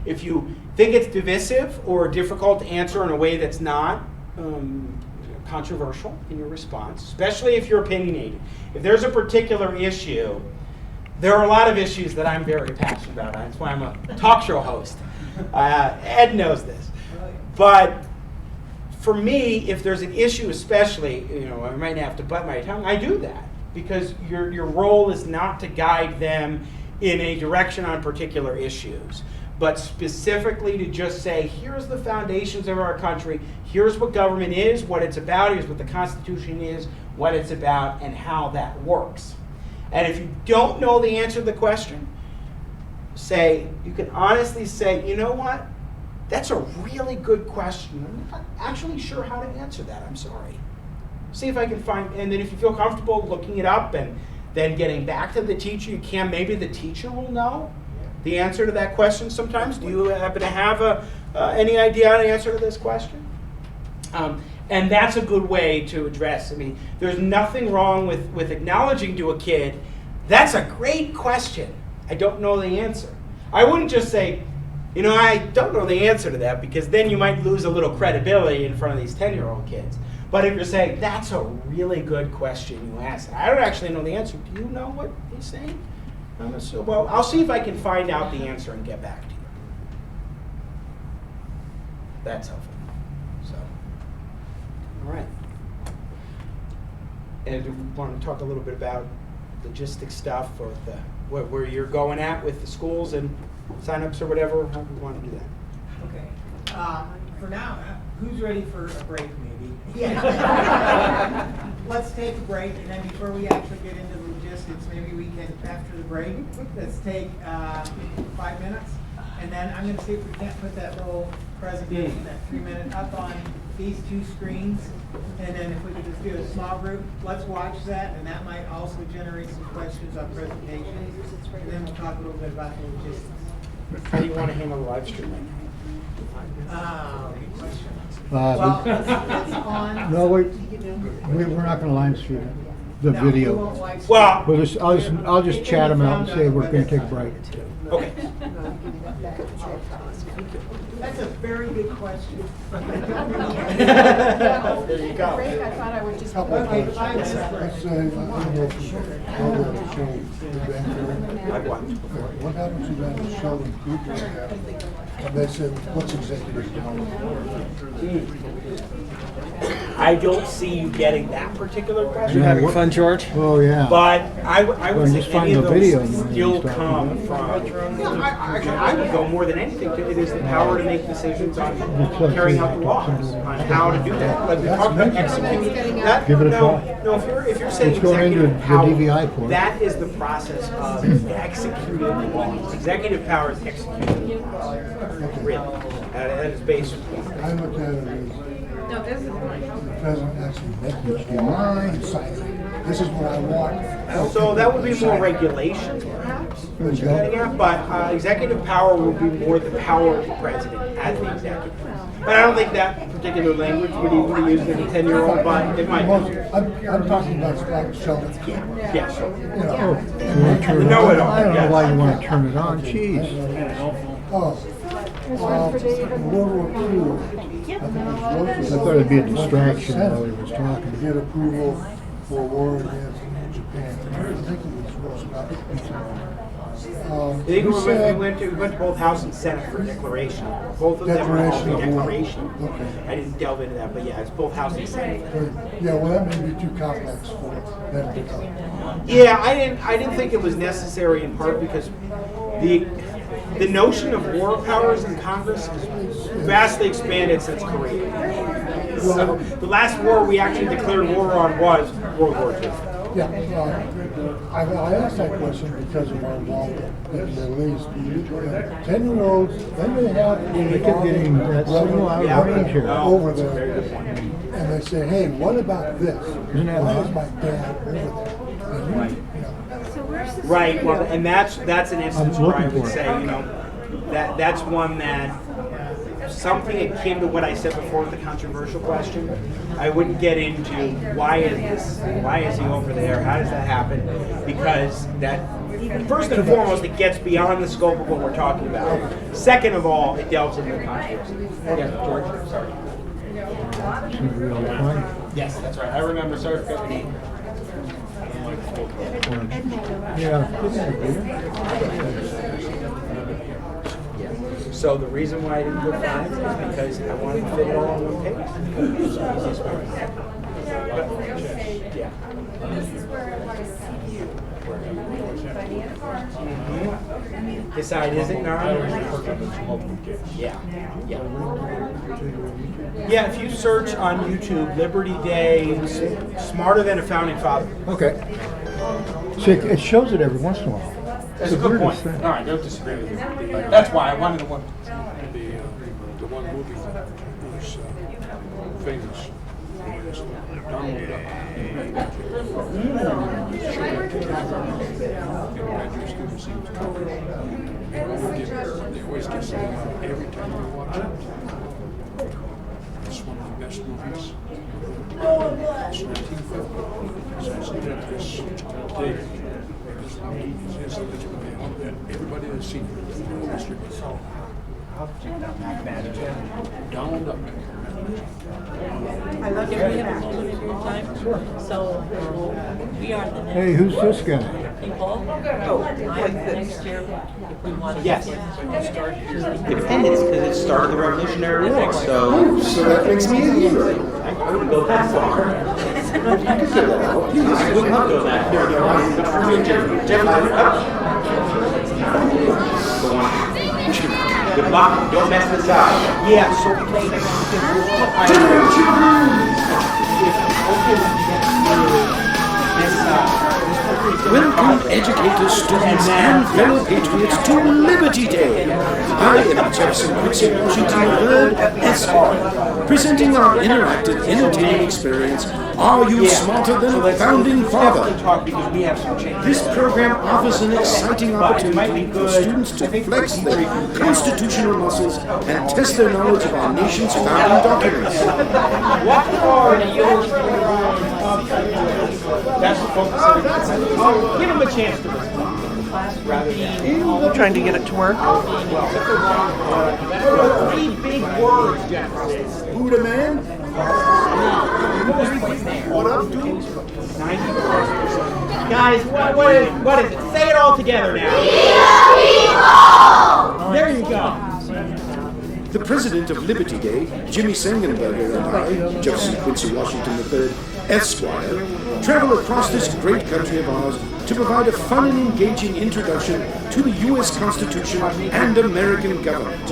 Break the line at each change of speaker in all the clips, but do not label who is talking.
if you think it's divisive or difficult to answer in a way that's not controversial in your response, especially if you're opinionated. If there's a particular issue, there are a lot of issues that I'm very passionate about. That's why I'm a talk show host. Ed knows this. But for me, if there's an issue especially, I might have to butt my tongue, I do that. Because your role is not to guide them in a direction on particular issues, but specifically to just say, here's the foundations of our country, here's what government is, what it's about, here's what the Constitution is, what it's about, and how that works. And if you don't know the answer to the question, you can honestly say, you know what? That's a really good question. I'm not actually sure how to answer that. I'm sorry. See if I can find, and then if you feel comfortable looking it up and then getting back to the teacher, maybe the teacher will know the answer to that question sometimes. Do you happen to have any idea how to answer to this question? And that's a good way to address. I mean, there's nothing wrong with acknowledging to a kid, that's a great question. I don't know the answer. I wouldn't just say, I don't know the answer to that, because then you might lose a little credibility in front of these 10-year-old kids. But if you're saying, that's a really good question you asked, I don't actually know the answer. Do you know what he's saying? Well, I'll see if I can find out the answer and get back to you. That's helpful. So, all right. And do we want to talk a little bit about logistics stuff, or where you're going at with the schools and signups or whatever? How do we want to do that?
Okay. For now, who's ready for a break, maybe? Yeah. Let's take a break, and then before we actually get into logistics, maybe we can, after the break, let's take 5 minutes, and then I'm going to see if we can't put that little presentation, that 3-minute, up on these 2 screens, and then if we could just do a small group, let's watch that, and that might also generate some questions on presentations, and then we'll talk a little bit about the logistics.
How do you want to handle the live stream right now?
Good question.
Well,
it's on.
no, we're not going to live stream the
No, we
video.
won't live stream.
Well,
I'll just chat them out and say we're going to take a break.
okay.
That's a very good question.
There you go.
Break, I thought I would just.
Okay, 5 minutes break.
Let's say, I don't know if you know the show Big Bang Theory.
I've watched.
Okay, what happens if that Sheldon Cooper happened? And they said, what's executive
I don't see you getting that particular question.
You having
fun, George?
Oh, yeah.
But I would say
just find
any of
the
those
video and then
still
start
come from. I would go more than anything to it is the power to make decisions on carrying out the laws, on how to do that. Like we talked about executing that.
Give it a
no,
try.
no. If you're saying
It's going into
executive
the
power,
DVI court.
that is the process of executing laws. Executive power is executing laws. Really, that is basic.
I look at it as
No, this is
the president actually making the law and signing. This is what I want.
So that would be more regulations, perhaps, what you're getting at, but executive power would be more the power of the president as the executive. But I don't think that particular language would even be used in a 10-year-old, but it might be.
I'm talking about like Sheldon Cooper.
Yes.
You know,
You wanna turn it
No,
on?
it don't.
I don't know
Yes.
why you want to turn it on. Jeez.
World War II, I think it was Roosevelt.
I thought it'd be a distraction while he was talking.
To get approval for war against Japan. I think it was Roosevelt.
I think we went to both House and Senate for a declaration. Both of them are
Declaration
called
of war.
declaration.
Okay.
I didn't delve into that, but yeah, it's both House and Senate.
Yeah, well, that may be too complex for them to cover.
Yeah, I didn't think it was necessary in part because the notion of war powers in Congress is vastly expanded since Korea. So the last war we actually declared war on was World War II.
Yeah, I asked that question because of our law that released 10-year-olds, they may have
They kept getting that signal out of range here.
over there. And they say, hey, what about this?
Isn't that
Why
right?
is my dad over there? And you know,
Right. Well, and that's an instance where I
looking
would
for it.
say, that's one that something akin to what I said before with the controversial question. I wouldn't get into why is he over there? How does that happen? Because that first and foremost, it gets beyond the scope of what we're talking about. Second of all, it delves into the controversy. Yes, George, sorry. Yes, that's right. I remember. Sorry for cutting in.
Yeah.
So the reason why I didn't put fines is because I wanted to fit it all on one page. It's the easiest way. Yeah.
This is where I want to see you.
This side isn't not. Yeah. Yeah. Yeah, if you search on YouTube, Liberty Day, Smarter Than a Founding Father.
Okay. See, it shows it every once in a while.
That's
It's
a good
the
point.
weirdest thing.
All right, don't disagree with you. That's why I wanted to one.
The one movie was famous. Donald Duck. Graduate students, he was covered. They always get something out of it every time they watch it. It's one of the best movies. It's 1950. So it's like this day. It's everybody has seen it. Donald Duck.
I love
Can
your
we have a
back.
moment of your time? Sure. So, we are the next.
Hey, who's this guy?
People. Next year, if we want to.
Yes.
Get
Independence because it started the Revolutionary War. So
that makes me a hero. I wouldn't go that far. You could get that out.
I would not go that far. Good luck. Don't mess this up.
Yeah, so
Welcome, educators, students, and fellow patriots to Liberty Day. I am Jefferson Quincy Washington III, Esquire, presenting our interactive, entertaining experience, Are You Smarter Than a Founding Father?
talk because we have some changes.
This program offers an exciting opportunity for students to flex their constitutional muscles and test their knowledge of our nation's founding documents.
What are your That's the focus of it. Give them a chance to respond. Rather than
Trying to get it to work.
three big words, Jeff.
Buddha man?
What up, dude? 90%. Guys, what is it? Say it all together now. There you go.
The president of Liberty Day, Jimmy Sangenberger, and I, Jefferson Quincy Washington III, Esquire, travel across this great country of ours to provide a fun and engaging introduction to the U.S. Constitution and American government.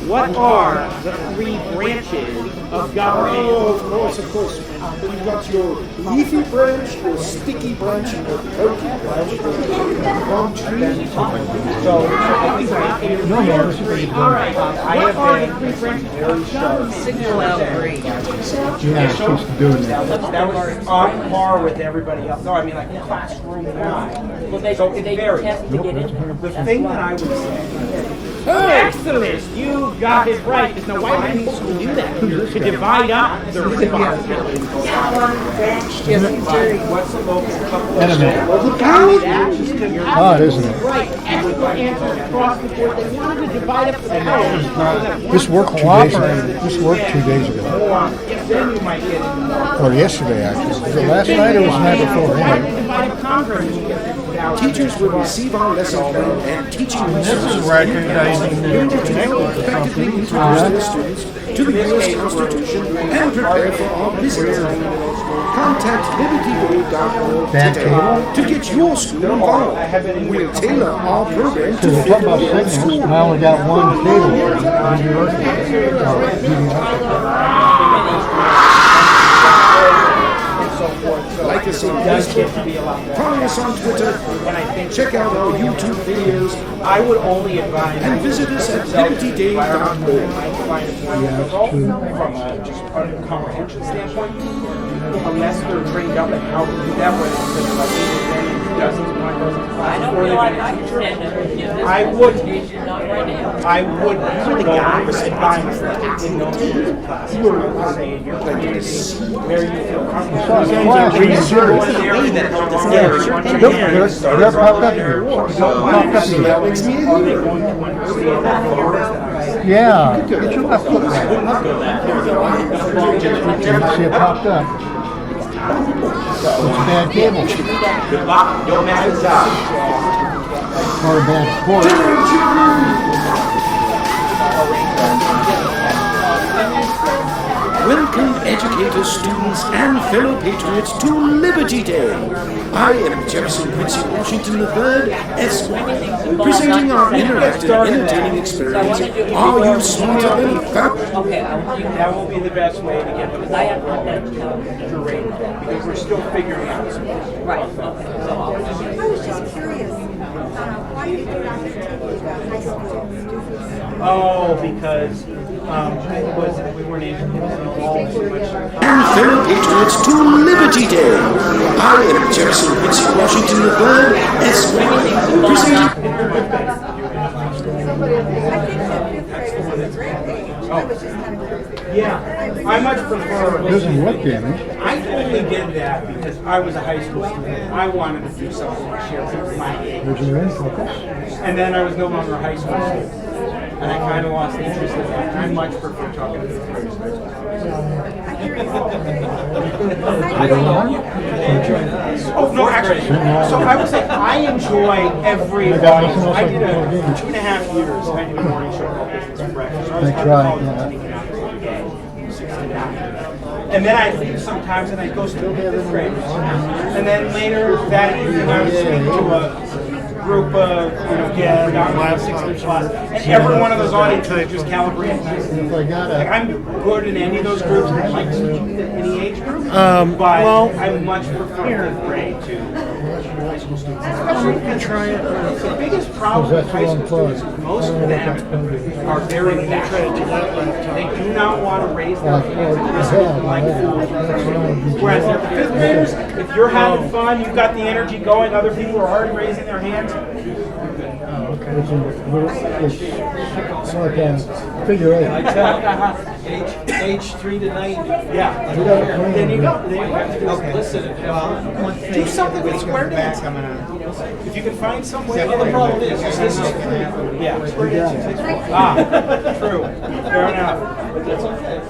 What are the three branches of government?
Oh, of course. You've got your leafy branch, your sticky branch, and your pokey branch. Palm tree.
So, all right. What are the three branches of government?
Signal out green.
Yeah, it's supposed to do it.
That was on par with everybody else. No, I mean like classroom wide.
Well, they
So it varies.
have to get in.
The thing that I would say, excellent, you got it right. There's no why didn't school do that? To divide up the responsibilities. What's the local couple of
Odd, isn't it?
Right, excellent answers across the board. They wanted to divide up the powers.
This worked 2 days ago. This worked 2 days ago.
Then you might get it.
Or yesterday, actually. Was it last night or was the night beforehand?
Divide Congress.
Teachers will receive our lesson plan and teaching resources
recognizing
in order to effectively introduce their students to the U.S. Constitution and prepare for our business. Contact libertyday.org today to get your school involved. We'll tailor our program to
Because we're
fit
talking about
your
signals,
school.
and I only got one cable.
Like us on Facebook, follow us on Twitter, check out our YouTube videos,
I would only advise
and visit us at libertyday.org.
from just a comprehension standpoint, unless they're trained up in how to do that, whether it's like dozens upon dozens of
I
classes
don't
before
feel
they
like
become
I
a
can
teacher.
stand up and give this
I would.
presentation, not right now.
I would go advise in those classes. I would say in your community where you feel comfortable.
They're popped up here. Popped up here.
Are they going to understand that forest that I said?
Yeah. Get your left foot back. See it popped up. It's a bad cable.
Good luck. Don't mess it up.
Or a bad cord.
Welcome, educators, students, and fellow patriots to Liberty Day. I am Jefferson Quincy Washington III, Esquire, presenting our interactive, entertaining experience. Are you smarter than that?
Okay, I want you to
That will be the best way to get the
because I have not done
rate because we're still figuring out some things.
Right, okay, so I'll
I was just curious, why did you not take the high school students?
Oh, because we weren't involved too much.
And fellow patriots to Liberty Day. I am Jefferson Quincy Washington III, Esquire, presenting.
I think that fifth graders is a great age. I was just kind of curious.
Yeah, I much prefer.
It doesn't look damaged.
I only did that because I was a high school student. I wanted to do something to share with my age.
There's your in focus.
And then I was no longer a high school student. And I kind of lost interest in that. I much prefer talking to fifth graders.
I hear you.
Oh, no, actually, so I would say I enjoy every morning. I did a 2.5 years. I did a morning show called Business for Breakfast. So I was
I
kind
tried,
of
yeah.
sneaking out every day, 6 to 9. And then I'd leave sometimes and I'd go speak to fifth graders. And then later that evening I would speak to a group of, kids down in 6th or plus. And every one of those audiences is just calibrated nicely.
If I got
Like
a,
I'm good in any of those groups. I like teaching to any age group, but I much prefer fifth grade to high school students. Especially because the biggest problem with high school students is most of them are very passionate. They do not want to raise their hands and listen like fools. Whereas the fifth graders, if you're having fun, you've got the energy going, other people are already raising their hands.
it's like a figure eight.
Age 3 to 90.
Yeah.
We got a plan.
Then you go. Then you have to go.
Okay.
Listen.
Well, one thing.
Do something with
when
square
you come back,
dance.
I'm gonna.
If you can find some way.
Well, the problem is
this
this
is
is free.
yeah. Square dancing takes true. Fair enough.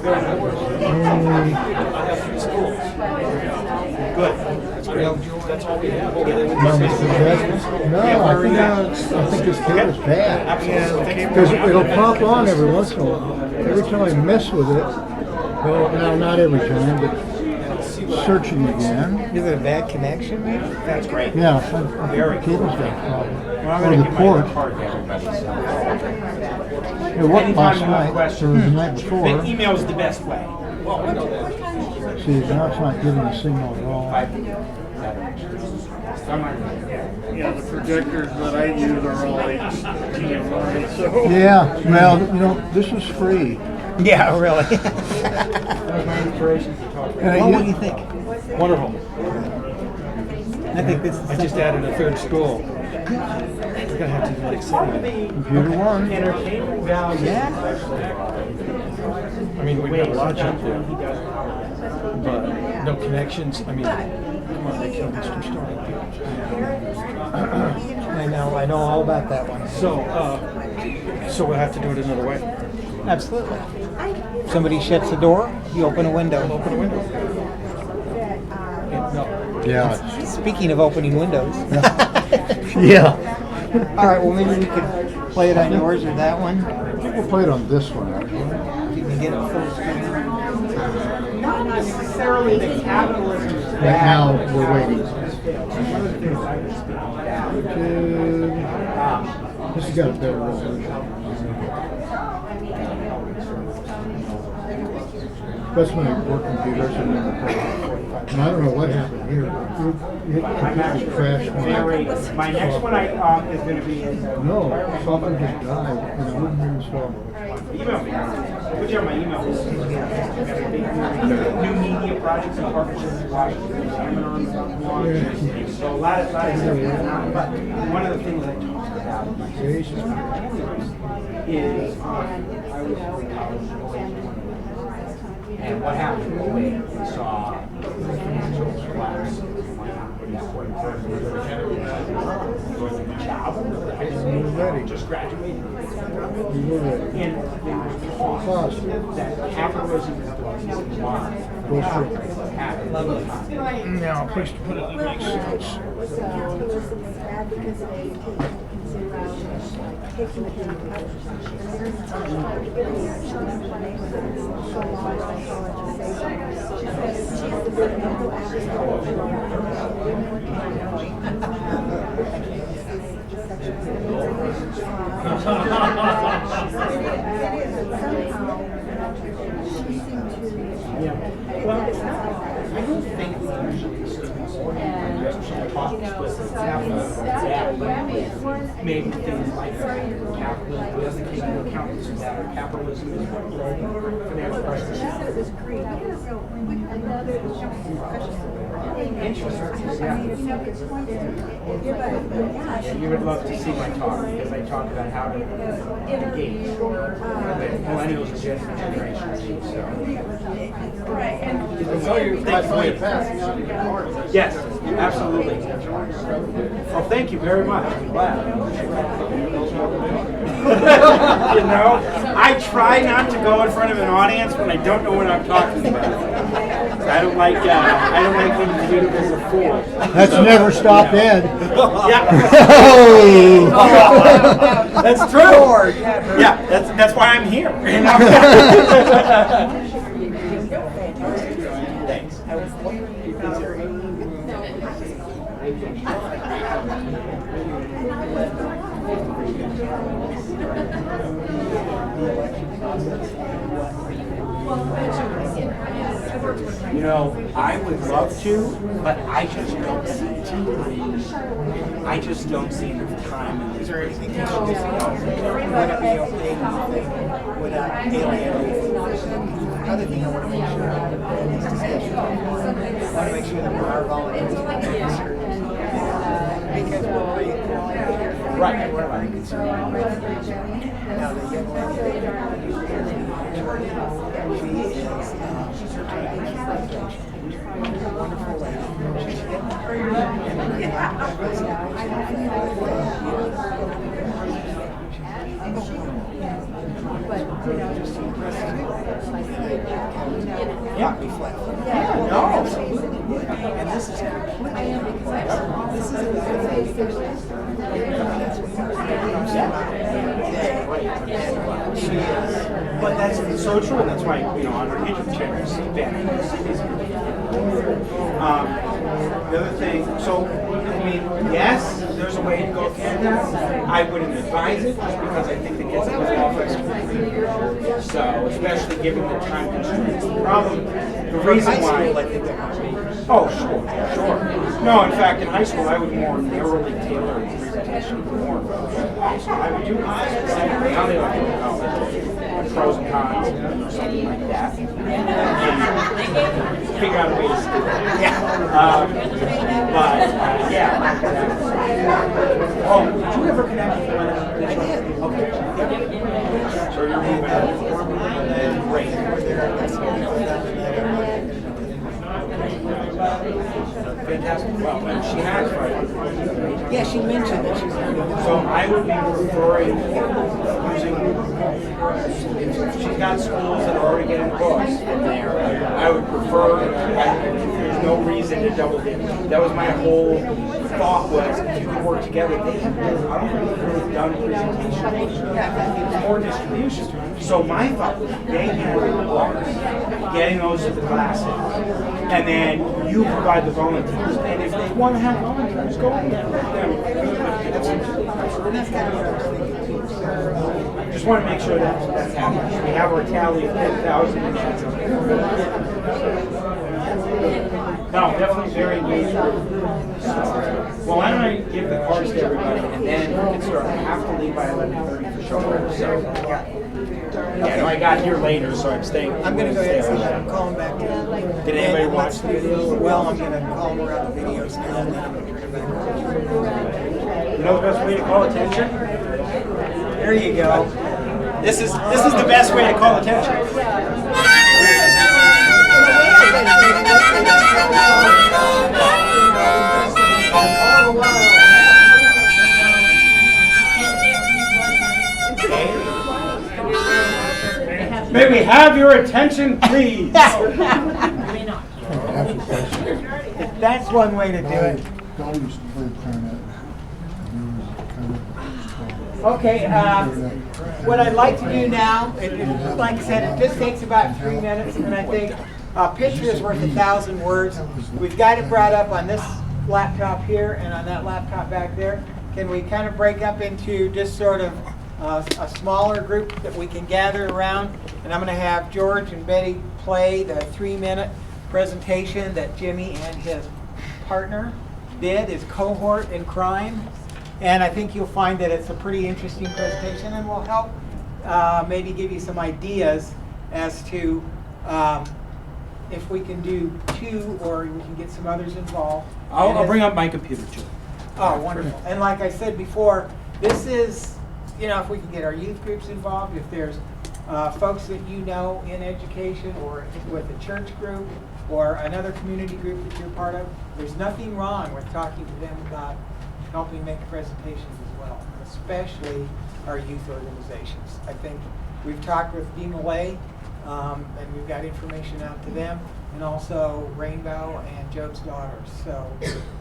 Fair enough. I have 3 schools. Good. That's great. That's all we have.
I think this cable's bad. Because it'll pop on every once in a while. Every time I mess with it, well, no, not every time, but searching again.
Is it a bad connection, maybe?
That's great.
Yeah, I think the cable's got a problem.
Well, I'm
Or
going to
the
give my
port.
card to everybody.
It worked
Anytime
last
you have
night,
questions,
or the night
the
before.
email is the best way.
See, now it's not giving a signal at all.
Yeah, the projectors that I use are all HDMI, so.
Yeah, well, this is free.
Yeah, really.
And
What do you think?
Wonderful.
I think this is.
I just added a 3rd school. We're gonna have to like
Part of
say,
the
Computer one.
entertainment value.
I mean, we've got a lot of there,
He does.
but no connections. I mean, come on, they killed Mr. Stark.
I know all about that one.
So we'll have to do it another way.
Absolutely. Somebody shuts the door, you open a window.
Open a window. No.
Yeah.
Speaking of opening windows.
Yeah.
All right, well, maybe we could play it on yours or that one.
I think we'll play it on this one, actually.
If you can get it full screen.
Not necessarily the capitalism is
Right
bad.
now, we're waiting.
One of the things I would speak about.
This has got a better resolution. That's my work computer. That's another problem. And I don't know what happened here. It completely crashed
My next one is going to be in.
No, something just died, and I wouldn't even swallow it.
Email me. put you on my email list. I've got a big new media projects in partnership with Washington Examiner on. So a lot of stuff going on. But one of the things I talked about in my speech is I was in college and what happened in 08, we saw financial collapse. Just graduated. And there was talk that capitalism is marked.
Now, a place to put it that makes sense.
Capitalism is bad because they taking
Yeah. Well, I don't think we usually see talk maybe things like capitalism doesn't take into account this that capitalism is financial crisis. You would love to see my talk because I talk about how to engage millennials and Generation Z. Yes, absolutely. Oh, thank you very much. I'm glad. You know, I try not to go in front of an audience when I don't know what I'm talking about. I don't like being viewed as a fool.
That's never stopped Ed.
Yeah. That's true. Yeah, that's why I'm here. You know? Thanks. You know, I would love to, but I just don't see time. I just don't see enough time.
Is there anything else? Would it be okay without alienating? Another thing I want to make sure in this discussion, I want to make sure that we are volunteers. Because we'll be
right.
Now the young lady, she's retired. Wonderful lady. She's
Yeah. No.
And this is
But that's so true, and that's why, you know, on our YouTube channel, you see Ben. The other thing, so, I mean, yes, there's a way to go through that. I wouldn't advise it, just because I think the kids are off. So, especially given the time constraints. The problem, the reason why. Oh, sure. No, in fact, in high school, I would more narrowly tailor the presentation more. So I would do specifically how they like to know pros and cons, or something like that. And figure out a way to stick it. Yeah. Yeah. Oh, did you ever connect with one? I did. Okay. So you're moving great. Fantastic. Well, and she has Friday.
Yeah, she mentioned that she's going to be.
So I would be preferring using, if she's got schools that are already getting books in there, I would prefer, there's no reason to double dip. That was my whole thought was, if you could work together, they have I don't think they've really done presentation. It's more distribution. So my thought was, they handle the books, getting those to the classes, and then you provide the volunteers. And if they want to have volunteers, go in there. Just want to make sure that's happening. We have our tally of 10,000. No, definitely very engaged. Well, why don't I give the cards to everybody, and then we can start. I have to leave by 11:30 for Yeah, no, I got here later, so I'm staying.
I'm gonna go ahead and see that. I'm calling back to you.
Did anybody watch the video?
Well, I'm gonna call them around the videos now and then I'm gonna turn it back.
You know the best way to call attention?
There you go.
This is the best way to call attention. May we have your attention, please?
That's one way to do it. Okay, what I'd like to do now, like I said, it just takes about 3 minutes, and I think a picture is worth 1,000 words. We've got it brought up on this laptop here and on that laptop back there. Can we kind of break up into just sort of a smaller group that we can gather around? And I'm going to have George and Betty play the 3-minute presentation that Jimmy and his partner did, his cohort in crime. And I think you'll find that it's a pretty interesting presentation and will help maybe give you some ideas as to if we can do 2 or we can get some others involved.
I'll bring up my computer too.
Oh, wonderful. And like I said before, this is, you know, if we can get our youth groups involved, if there's folks that you know in education or with a church group or another community group that you're part of, there's nothing wrong with talking to them about helping make presentations as well, especially our youth organizations. I think we've talked with DMLA, and we've got information out to them, and also Rainbow and Job's Daughters. So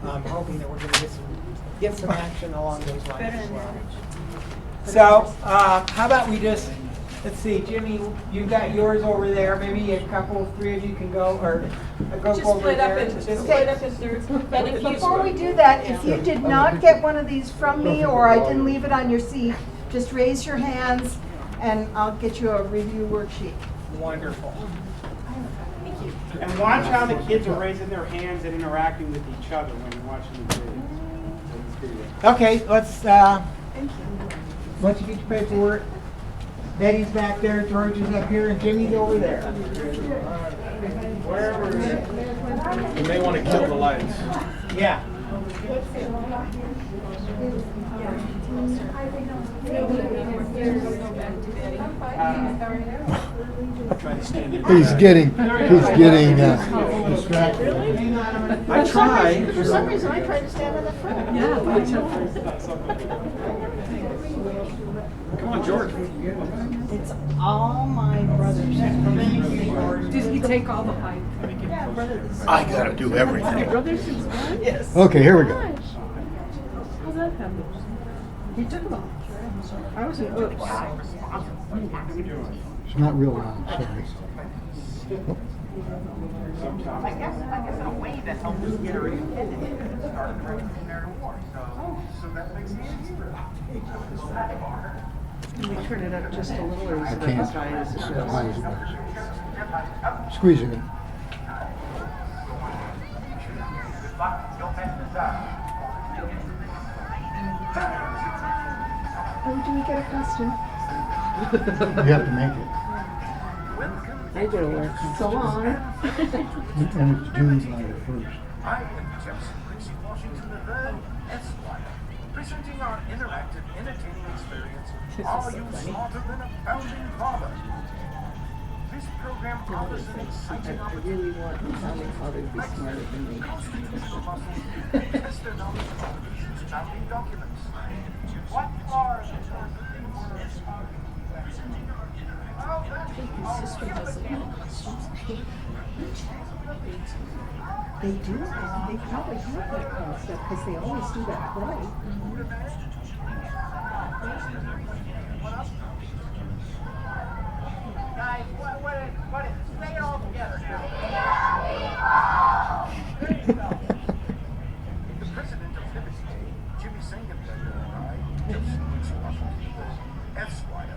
I'm hoping that we're going to get some action along those lines as well. So how about we just, let's see, Jimmy, you've got yours over there. Maybe a couple, 3 of you can go, or go over there.
Before we do that, if you did not get one of these from me or I didn't leave it on your seat, just raise your hands and I'll get you a review worksheet.
Wonderful.
And watch how the kids are raising their hands and interacting with each other when you're watching the video.
Okay, let's get your paperwork. Betty's back there, George is up here, and Jimmy's over there.
You may want to kill the lights.
Yeah.
He's getting distracted.
I tried.
For some reason, I tried to stand in the front.
Come on, George.
It's all my brothers.
Did he take all the hype?
Yeah, brothers.
I gotta do everything.
Brothers since when?
Yes.
Okay, here we go.
How's that happen? He took them all. I was an oops.
It's not real loud, sorry.
I guess in a way that helped us get her independent and started the Revolutionary War. So that makes me easier.
Can we turn it up just a little, or
I
is it
can't.
as high as it
As
goes?
high as it goes. Squeeze it in.
Oh, do we get a costume?
You have to make it.
I gotta wear a costume. So long.
And it's due by the 1st.
I am Jefferson Quincy Washington III, Esquire, presenting our interactive, entertaining experience. Are you smarter than a founding father? This program offers an exciting
I really want my founding father to be smarter than me.
test their knowledge of our nation's founding documents. What are
They do. They probably have that kind of stuff because they always do that play.
Guys, stay all together now.
The President of Liberty Day, Jimmy Sangenberger, and I, Jefferson Quincy Washington III, Esquire,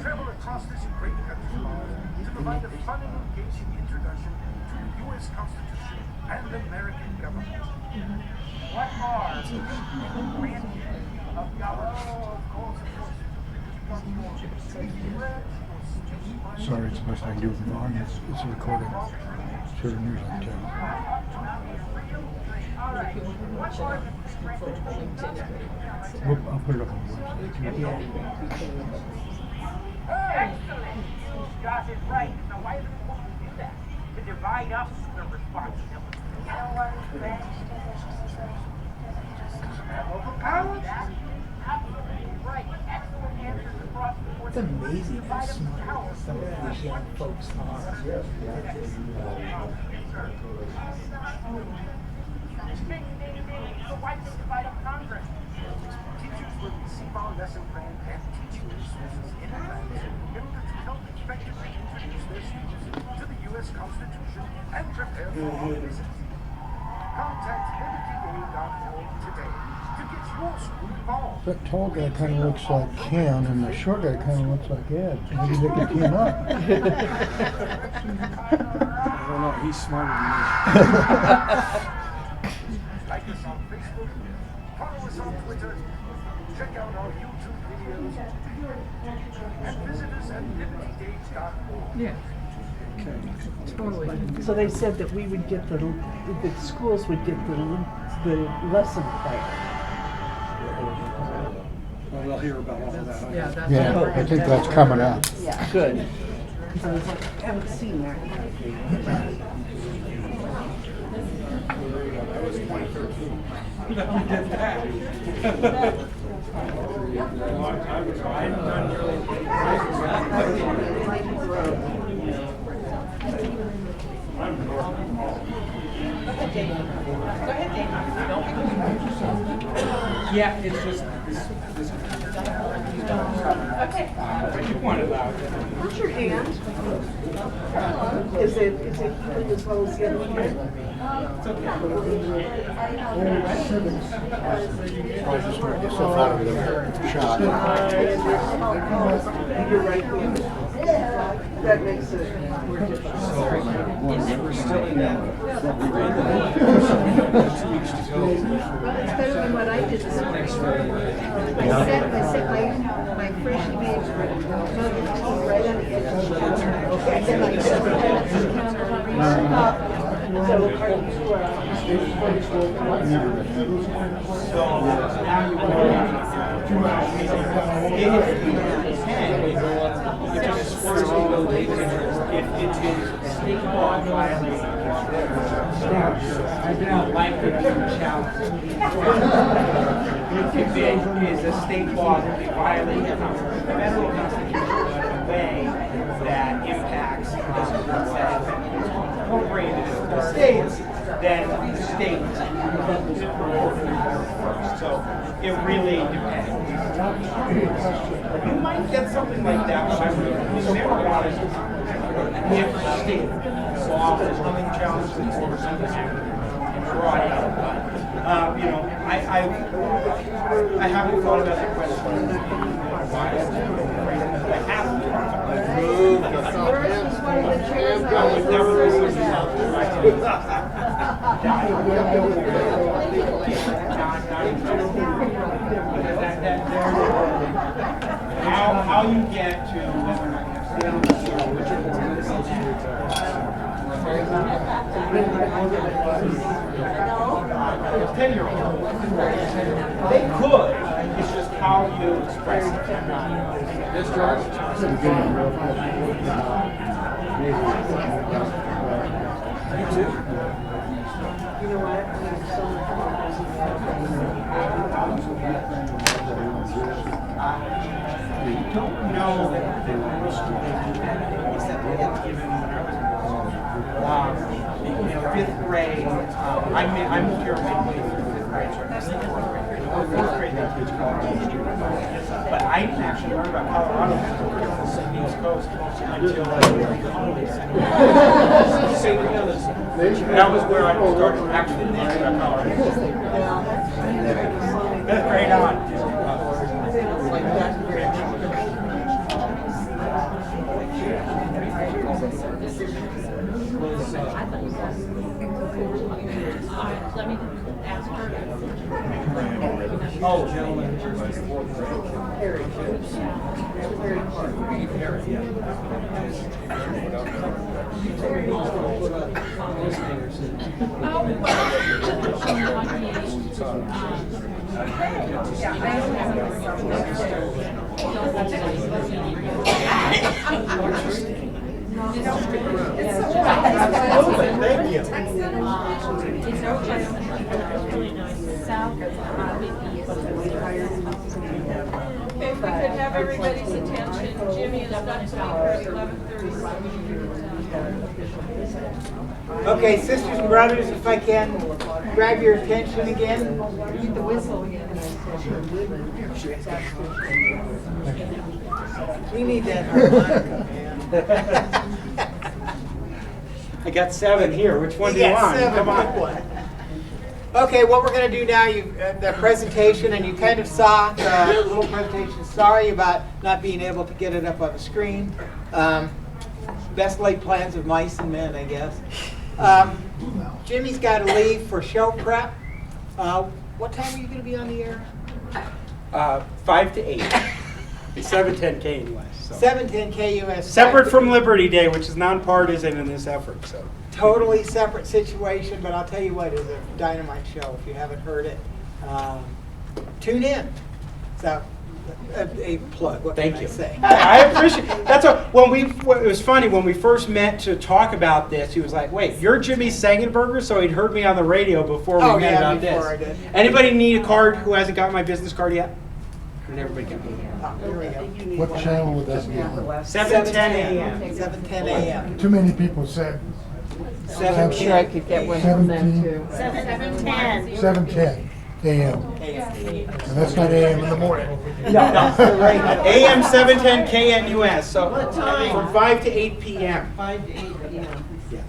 travel across this great country of ours to provide a fun and engaging introduction to the U.S. Constitution and American government. What are the grandkids of government? Oh, of course.
Sorry, it's the best I can do with mine. It's a recording. Sure, the news on channel. I'll put it up on the website.
Josh is right. So why is it supposed to do that? To divide up the responsibility. You know what? Absolutely right. Excellent answers across the board.
It's amazing how smart some of these young folks are.
Ding, ding, ding. So why did they divide up Congress? Teachers will receive our lesson plan and teaching resources in advance in order to help effectively introduce their students to the U.S. Constitution and prepare for our visit. Contact libertyday.org today to get your school involved.
That tall guy kind of looks like Ken, and the short guy kind of looks like Ed. Maybe they could team up.
I don't know, he's smarter than me.
Like us on Facebook, follow us on Twitter, check out our YouTube videos, and visit us at libertyday.org.
Yeah. Totally. So they said that we would get the schools would get the lesson plan.
Well, we'll hear about all of that.
Yeah, that's
Yeah,
what
I think that's coming up.
Yeah. Good. I was like, I haven't seen that.
That was 2013. We did that. A long time ago. I'm not really.
Yeah, it's just this.
Okay.
But you pointed out.
What's your hand? Is it heated as well as the other hand?
Probably just want to get stuff out of the shot.
You're right. That makes it.
We're still in that.
Well, it's better than what I did this morning. I set my fresh made nuggets right on the edge of the counter. And then I just put it on the counter and reached up. So are you,
So now you want it just squirts all the way. If it is state law violating I don't like the challenge. If it is a state law that they violate the federal constitution in a way that impacts incorporated into the states, then the state first. So it really depends. You might get something like that, but I would never want to if the state law is living challenges or something and draw it out. But I haven't thought about that question. I haven't.
yours is one of the chairs I was nervous about.
How you get to whether or not you stay on the floor, which is 10-year-olds. They could. It's just how you express it.
This George? You too.
You know what?
I don't know that the risk that given when I was fifth grade, I'm here midway through fifth grade, so I'm in fourth grade. Fourth grade they teach college. But I didn't actually learn about Colorado on the East Coast until that was where I started actually learning about Colorado. Fifth grade on.
Let me ask her.
Oh, gentlemen. Thank you.
Okay, if we could have everybody's attention, Jimmy is not to be here at 11:30.
Okay, sisters and brothers, if I can grab your attention again.
Need the whistle again.
We need that harmonica, man.
I got 7 here. Which one do you
got
want?
7,
Come
pick
on.
one. Okay, what we're going to do now, the presentation, and you kind of saw the little presentation. Sorry about not being able to get it up on the screen. Best laid plans of mice and men, I guess. Jimmy's got to leave for show prep. What time are you going to be on the air?
5 to 8. 710 KUS. So.
710 KUS.
Separate from Liberty Day, which is nonpartisan in this effort. So.
Totally separate situation, but I'll tell you what, it's a dynamite show. If you haven't heard it, tune in. So, a plug. What
Thank
can
you.
I say?
I appreciate. That's it was funny when we first met to talk about this. He was like, "Wait, you're Jimmy Sangenberger?" So he'd heard me on the radio before we met about
before
this.
I did.
Anybody need a card who hasn't got my business card yet? And everybody got me.
Here we go.
What channel would that be on?
7:10 a.m.
7:10 a.m.
Too many people said
I'm sure I could get one from them too.
7:10.
7:10 a.m. And that's not a.m. in the morning.
No. AM 710 KNUS. So from 5 to 8 p.m.
5 to 8 p.m.
Yes.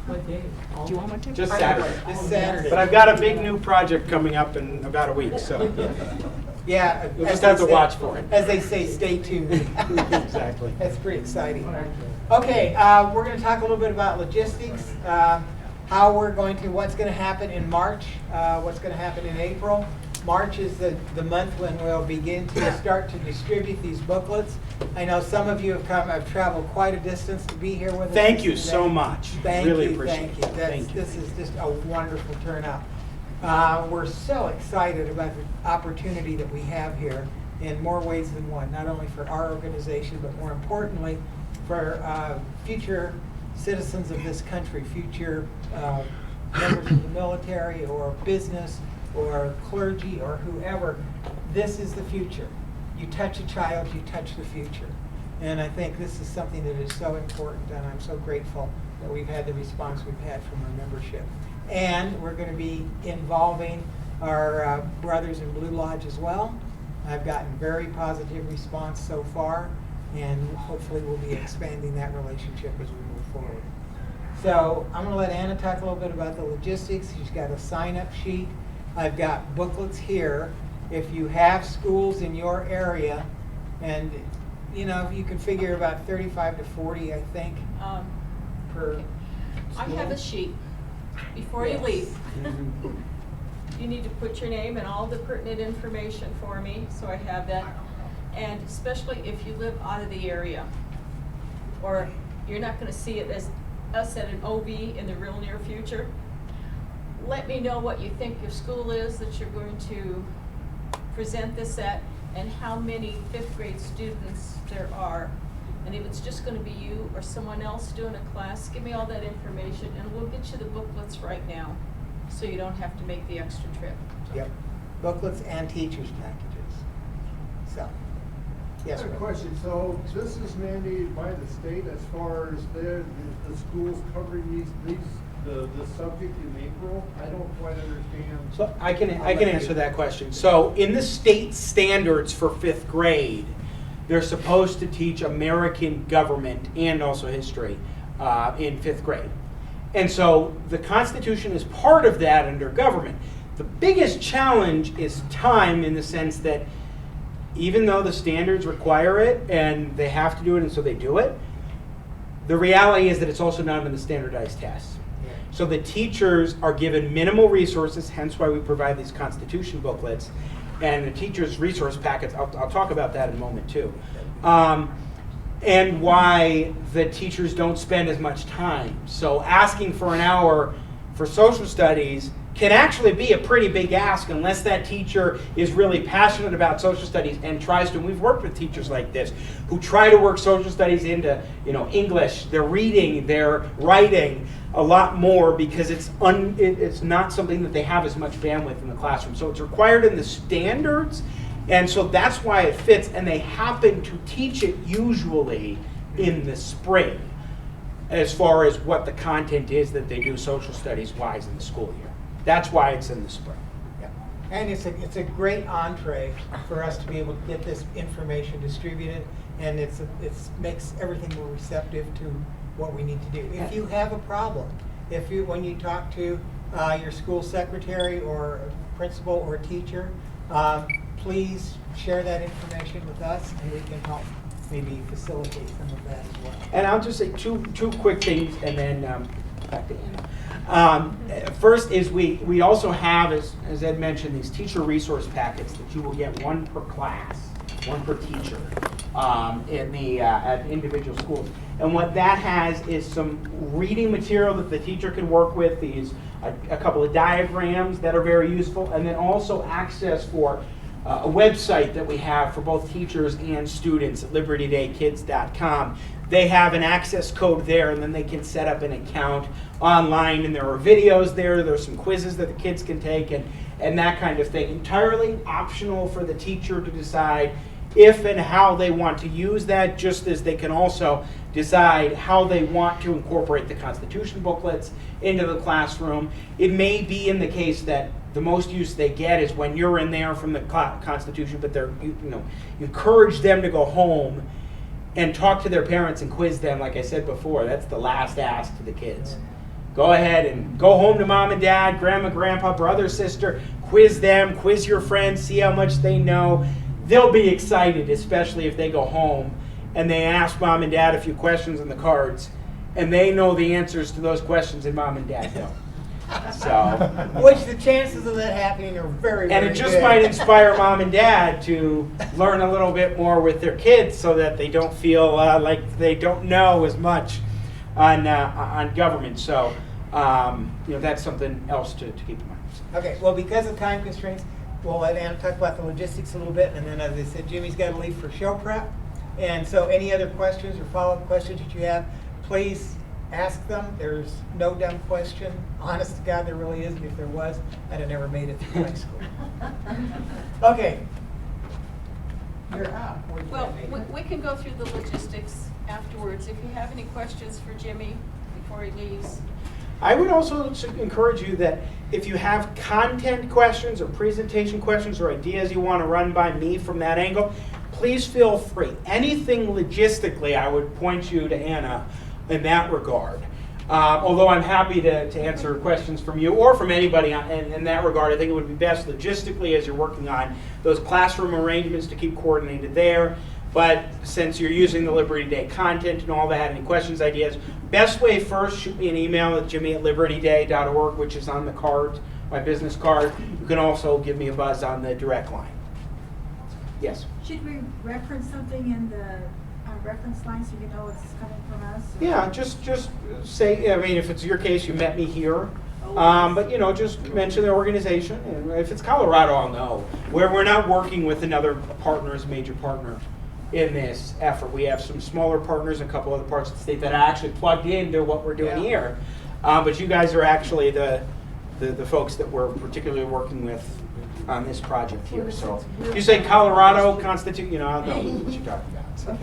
What day? Do you want one too?
Just Saturday.
This Saturday.
But I've got a big new project coming up in about a week, so
Yeah.
you'll just
as
have
they
to
say-
watch for it.
As they say, stay tuned.
Exactly.
That's pretty exciting. Okay, we're going to talk a little bit about logistics, how we're going to, what's going to happen in March, what's going to happen in April. March is the month when we'll begin to start to distribute these booklets. I know some of you have traveled quite a distance to be here with us.
Thank you
today.
so much.
Thank
Really
you,
appreciate
thank
it.
you.
Thank you.
This is just a wonderful turnout. We're so excited about the opportunity that we have here in more ways than one, not only for our organization, but more importantly, for future citizens of this country, future members of the military or business or clergy or whoever. This is the future. You touch a child, you touch the future. And I think this is something that is so important, and I'm so grateful that we've had the response we've had from our membership. And we're going to be involving our brothers in Blue Lodge as well. I've gotten very positive response so far, and hopefully we'll be expanding that relationship as we move forward. So I'm going to let Anna talk a little bit about the logistics. She's got a sign-up sheet. I've got booklets here. If you have schools in your area, and you know, you can figure about 35 to 40, I think, per
I have a sheet. Before you
Yes.
leave, you need to put your name and all the pertinent information for me, so I have that. And especially if you live out of the area, or you're not going to see it as us at an OB in the real near future, let me know what you think your school is that you're going to present this at, and how many 5th grade students there are. And if it's just going to be you or someone else doing a class, give me all that information, and we'll get you the booklets right now, so you don't have to make the extra trip.
Yep, booklets and teachers' packages. So, yes,
I have a
Rick.
question. So this is mandated by the state as far as the schools covering the subject in April? I don't quite understand.
So I can answer that question. So in the state standards for 5th grade, they're supposed to teach American government and also history in 5th grade. And so the Constitution is part of that under government. The biggest challenge is time, in the sense that even though the standards require it and they have to do it and so they do it, the reality is that it's also not in the standardized tests. So the teachers are given minimal resources, hence why we provide these Constitution booklets. And the teachers' resource packets, I'll talk about that in a moment too. And why the teachers don't spend as much time. So asking for an hour for social studies can actually be a pretty big ask unless that teacher is really passionate about social studies and tries to. And we've worked with teachers like this who try to work social studies into, English, their reading, their writing a lot more because it's not something that they have as much bandwidth in the classroom. So it's required in the standards, and so that's why it fits, and they happen to teach it usually in the spring as far as what the content is that they do social studies wise in the school year. That's why it's in the spring.
Yeah. And it's a great entree for us to be able to get this information distributed, and it makes everything more receptive to what we need to do. If you have a problem, when you talk to your school secretary or principal or teacher, please share that information with us, and we can help maybe facilitate some of that as well.
And I'll just say two quick things, and then back to Anna. First is we also have, as Ed mentioned, these teacher resource packets that you will get one per class, one per teacher in the at individual schools. And what that has is some reading material that the teacher can work with, a couple of diagrams that are very useful, and then also access for a website that we have for both teachers and students at libertydaykids.com. They have an access code there, and then they can set up an account online, and there are videos there. There's some quizzes that the kids can take and that kind of thing. Entirely optional for the teacher to decide if and how they want to use that, just as they can also decide how they want to incorporate the Constitution booklets into the classroom. It may be in the case that the most use they get is when you're in there from the Constitution, but you encourage them to go home and talk to their parents and quiz them. Like I said before, that's the last ask to the kids. Go ahead and go home to mom and dad, grandma, grandpa, brother, sister, quiz them, quiz your friends, see how much they know. They'll be excited, especially if they go home and they ask mom and dad a few questions on the cards, and they know the answers to those questions and mom and dad don't. So,
which the chances of that happening are very, very
and it just
good.
might inspire mom and dad to learn a little bit more with their kids, so that they don't feel like they don't know as much on government. So, that's something else to keep in mind.
Okay. Well, because of time constraints, we'll let Anna talk about the logistics a little bit, and then, as I said, Jimmy's got to leave for show prep. And so, any other questions or follow-up questions that you have, please ask them. There's no dumb question. Honest to God, there really isn't. If there was, I'd have never made it through high school. Okay. You're up.
Well, we can go through the logistics afterwards. If you have any questions for Jimmy before he leaves.
I would also encourage you that if you have content questions or presentation questions or ideas you want to run by me from that angle, please feel free. Anything logistically, I would point you to Anna in that regard. Although I'm happy to answer questions from you or from anybody in that regard. I think it would be best logistically as you're working on those classroom arrangements to keep coordinated there. But since you're using the Liberty Day content and all that, any questions, ideas, best way first, shoot me an email at jimmy@libertyday.org, which is on the card, my business card. You can also give me a buzz on the direct line. Yes?
Should we reference something in the reference line so you know it's coming from us? Or?
Yeah, just say, if it's your case, you met me here. But just mention the organization, and if it's Colorado, I'll know. Where we're not working with another partner as a major partner in this effort. We have some smaller partners in a couple other parts of the state that are actually plugged into what we're doing here. But you guys are actually the folks that we're particularly working with on this project here. So if you say Colorado Constitution, I'll know what you're talking about. So,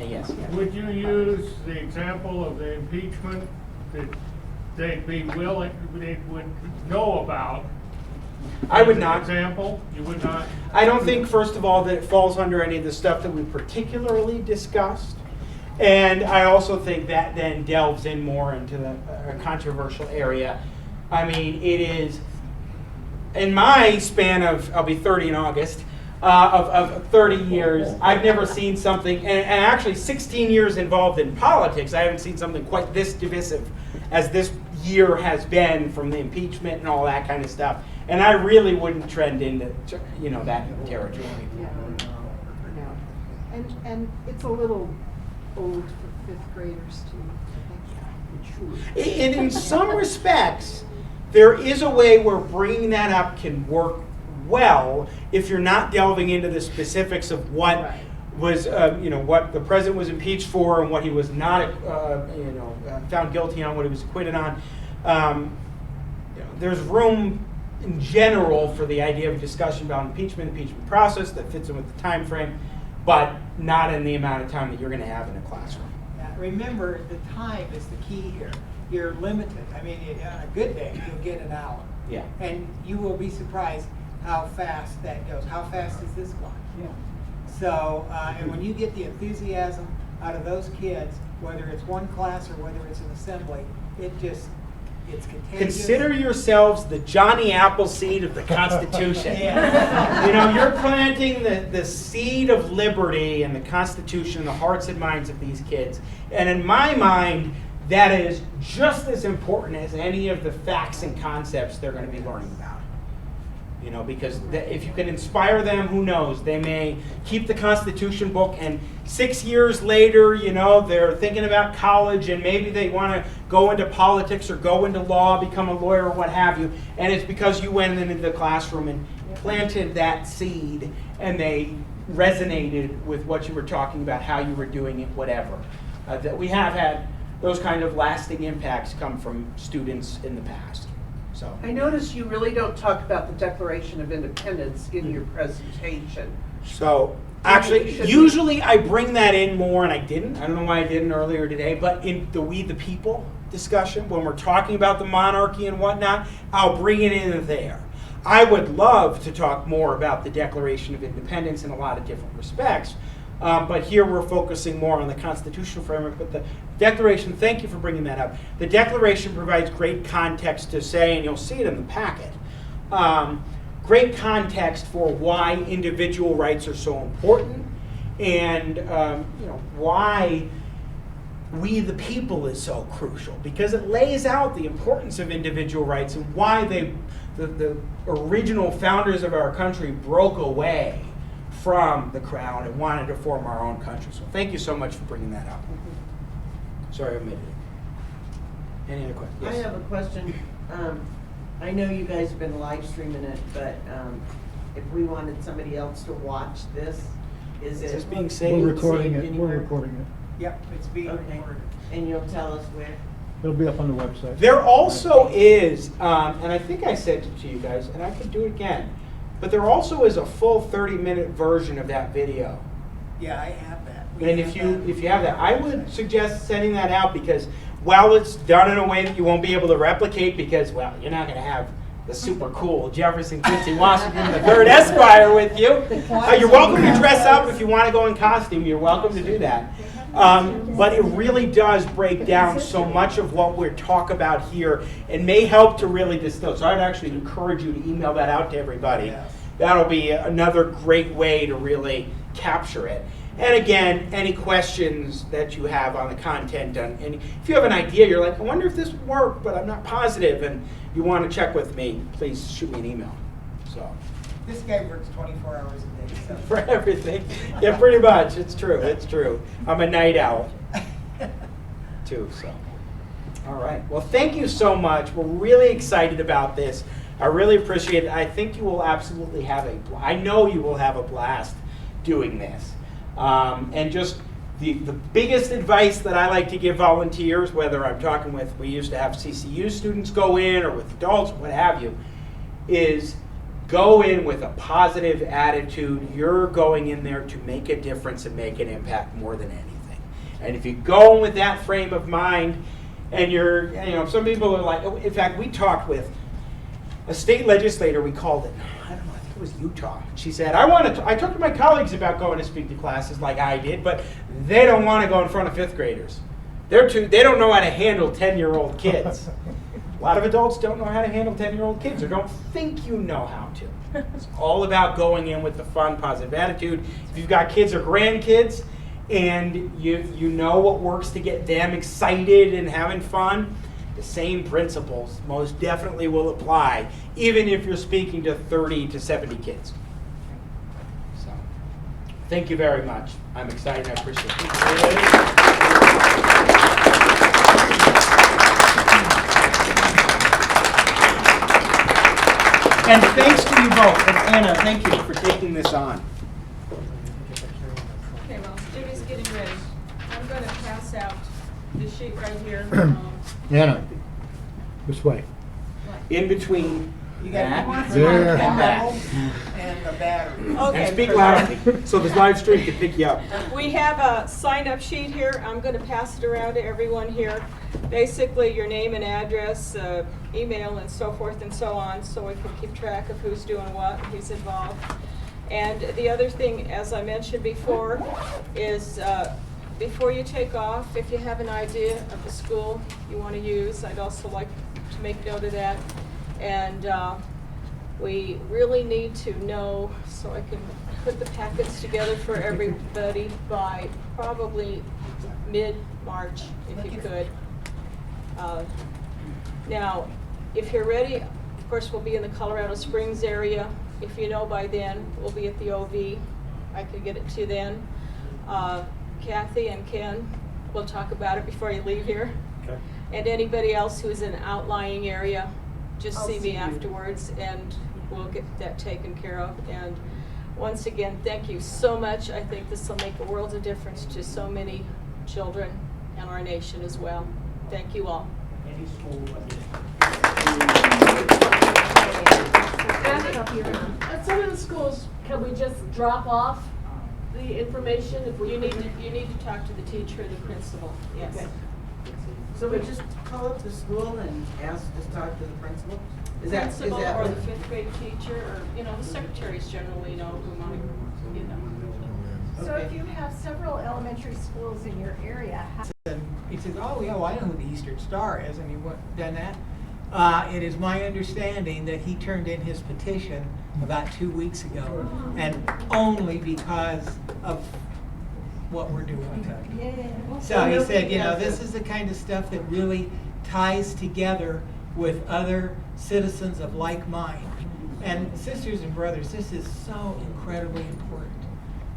yes.
Would you use the example of the impeachment that they'd be willing, they would know about?
I would not.
Example? You would not?
I don't think, first of all, that it falls under any of the stuff that we particularly discussed. And I also think that then delves in more into the controversial area. It is, in my span of, I'll be 30 in August, of 30 years, I've never seen something, and actually 16 years involved in politics, I haven't seen something quite this divisive as this year has been from the impeachment and all that kind of stuff. And I really wouldn't trend into, that territory.
And it's a little old for 5th graders too.
And in some respects, there is a way where bringing that up can work well if you're not delving into the specifics of what was, what the president was impeached for and what he was not, found guilty on, what he was acquitted on. There's room in general for the idea of discussion about impeachment process that fits in with the time frame, but not in the amount of time that you're going to have in a classroom.
Remember, the time is the key here. You're limited. I mean, on a good day, you'll get an hour.
Yeah.
And you will be surprised how fast that goes. How fast is this one? Yeah. So, and when you get the enthusiasm out of those kids, whether it's one class or whether it's an assembly, it's contagious.
Consider yourselves the Johnny Appleseed of the Constitution. You're planting the seed of liberty and the Constitution in the hearts and minds of these kids. And in my mind, that is just as important as any of the facts and concepts they're going to be learning about. Because if you can inspire them, who knows? They may keep the Constitution book, and 6 years later, they're thinking about college, and maybe they want to go into politics or go into law, become a lawyer or what have you. And it's because you went into the classroom and planted that seed, and they resonated with what you were talking about, how you were doing it, whatever. That we have had those kind of lasting impacts come from students in the past. So
I notice you really don't talk about the Declaration of Independence in your presentation.
So actually, usually I bring that in more, and I didn't. I don't know why I didn't earlier today, but in the We the People discussion, when we're talking about the monarchy and whatnot, I'll bring it in there. I would love to talk more about the Declaration of Independence in a lot of different respects. But here we're focusing more on the constitutional framework. But the Declaration, thank you for bringing that up. The Declaration provides great context to say, and you'll see it in the packet, great context for why individual rights are so important, and why we the people is so crucial, because it lays out the importance of individual rights and why the original founders of our country broke away from the crown and wanted to form our own country. So thank you so much for bringing that up. Sorry I omitted it. Any other questions?
Yes. I have a question. I know you guys have been live streaming it, but if we wanted somebody else to watch this, is it
being saved?
We're recording it. We're recording it.
Yep, it's being recorded.
And you'll tell us where?
It'll be up on the website.
There also is, and I think I said it to you guys, and I could do it again, but there also is a full 30-minute version of that video.
Yeah, I have that.
And if you have that, I would suggest sending that out, because while it's done in a way that you won't be able to replicate, because, well, you're not going to have the super cool Jefferson Quincy Washington III Esquire with you. You're welcome to dress up if you want to go in costume. You're welcome to do that. But it really does break down so much of what we're talking about here, and may help to really distill. So I'd actually encourage you to email that out to everybody. That'll be another great way to really capture it. And again, any questions that you have on the content, and if you have an idea, you're like, I wonder if this would work, but I'm not positive, and you want to check with me, please shoot me an email. So
this guy works 24 hours a day. So.
For everything. Yeah, pretty much. It's true. It's true. I'm a night owl, too. So, all right. Well, thank you so much. We're really excited about this. I really appreciate it. I think you will absolutely have I know you will have a blast doing this. And just the biggest advice that I like to give volunteers, whether I'm talking with, we used to have CCU students go in, or with adults, what have you, is go in with a positive attitude. You're going in there to make a difference and make an impact more than anything. And if you go in with that frame of mind, and some people are like, in fact, we talked with a state legislator, we called it, I don't know, I think it was Utah. She said, I talked to my colleagues about going to speak to classes like I did, but they don't want to go in front of 5th graders. They don't know how to handle 10-year-old kids. A lot of adults don't know how to handle 10-year-old kids, or don't think you know how to. It's all about going in with the fun, positive attitude. If you've got kids or grandkids, and you know what works to get them excited and having fun, the same principles most definitely will apply, even if you're speaking to 30 to 70 kids. So, thank you very much. I'm excited. I appreciate it. And thanks to you both. And Anna, thank you for taking this on.
Okay, well, Jimmy's getting ready. I'm going to pass out this sheet right here.
Anna, this way.
In between
You
that
got
There.
and that.
and the battery.
Okay.
And speak loudly so the live stream can pick you up.
We have a sign-up sheet here. I'm going to pass it around to everyone here. Basically, your name and address, email, and so forth and so on, so we can keep track of who's doing what, who's involved. And the other thing, as I mentioned before, is before you take off, if you have an idea of the school you want to use, I'd also like to make note of that. And we really need to know, so I can put the packets together for everybody by probably mid-March, if you could. Now, if you're ready, of course, we'll be in the Colorado Springs area. If you know by then, we'll be at the OV. I could get it to you then. Kathy and Ken will talk about it before you leave here.
Okay.
And anybody else who is in an outlying area, just see me afterwards and we'll get that taken care of. And once again, thank you so much. I think this will make a world of difference to so many children and our nation as well. Thank you all.
Any school.
At some of the schools, can we just drop off the information if we
You need to talk to the teacher or the principal. Yes.
Okay. So we just call up the school and ask to talk to the principal? Is that
Principal or
what-
the fifth grade teacher, or the secretaries generally know who might,
So if you have several elementary schools in your area,
And he says, oh, yeah, well, I know who the Eastern Star is, and he done that. It is my understanding that he turned in his petition about 2 weeks ago, and only because of what we're doing. So he said, this is the kind of stuff that really ties together with other citizens of like mind. And sisters and brothers, this is so incredibly important.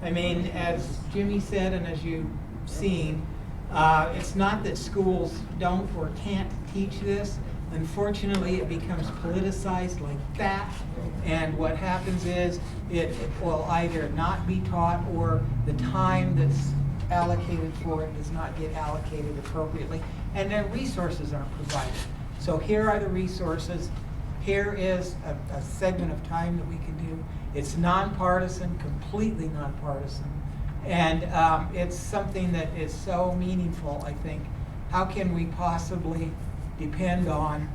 I mean, as Jimmy said, and as you've seen, it's not that schools don't or can't teach this. Unfortunately, it becomes politicized like that, and what happens is it will either not be taught or the time that's allocated for it does not get allocated appropriately, and then resources aren't provided. So here are the resources. Here is a segment of time that we can do. It's nonpartisan, completely nonpartisan, and it's something that is so meaningful, I think. How can we possibly depend on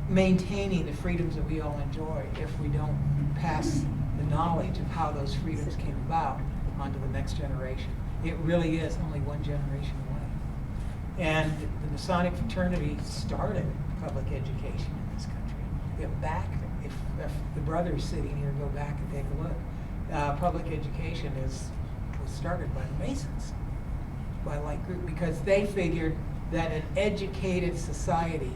maintaining the freedoms that we all enjoy if we don't pass the knowledge of how those freedoms came about onto the next generation? It really is only one generation away. And the Masonic fraternity started public education in this country. If the brothers sitting here go back and take a look, public education was started by the Masons, by like group, because they figured that an educated society,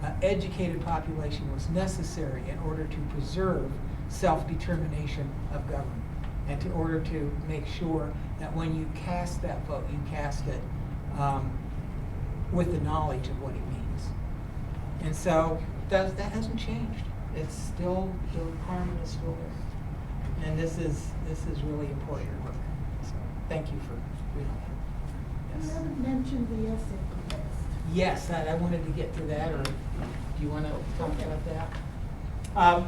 an educated population was necessary in order to preserve self-determination of government, and in order to make sure that when you cast that vote, you cast it with the knowledge of what it means. And so that hasn't changed. It's still, the requirement is still there. And this is really important work. So thank you for doing that.
you haven't mentioned the essay contest.
Yes, I wanted to get to that, or do you want to talk about that?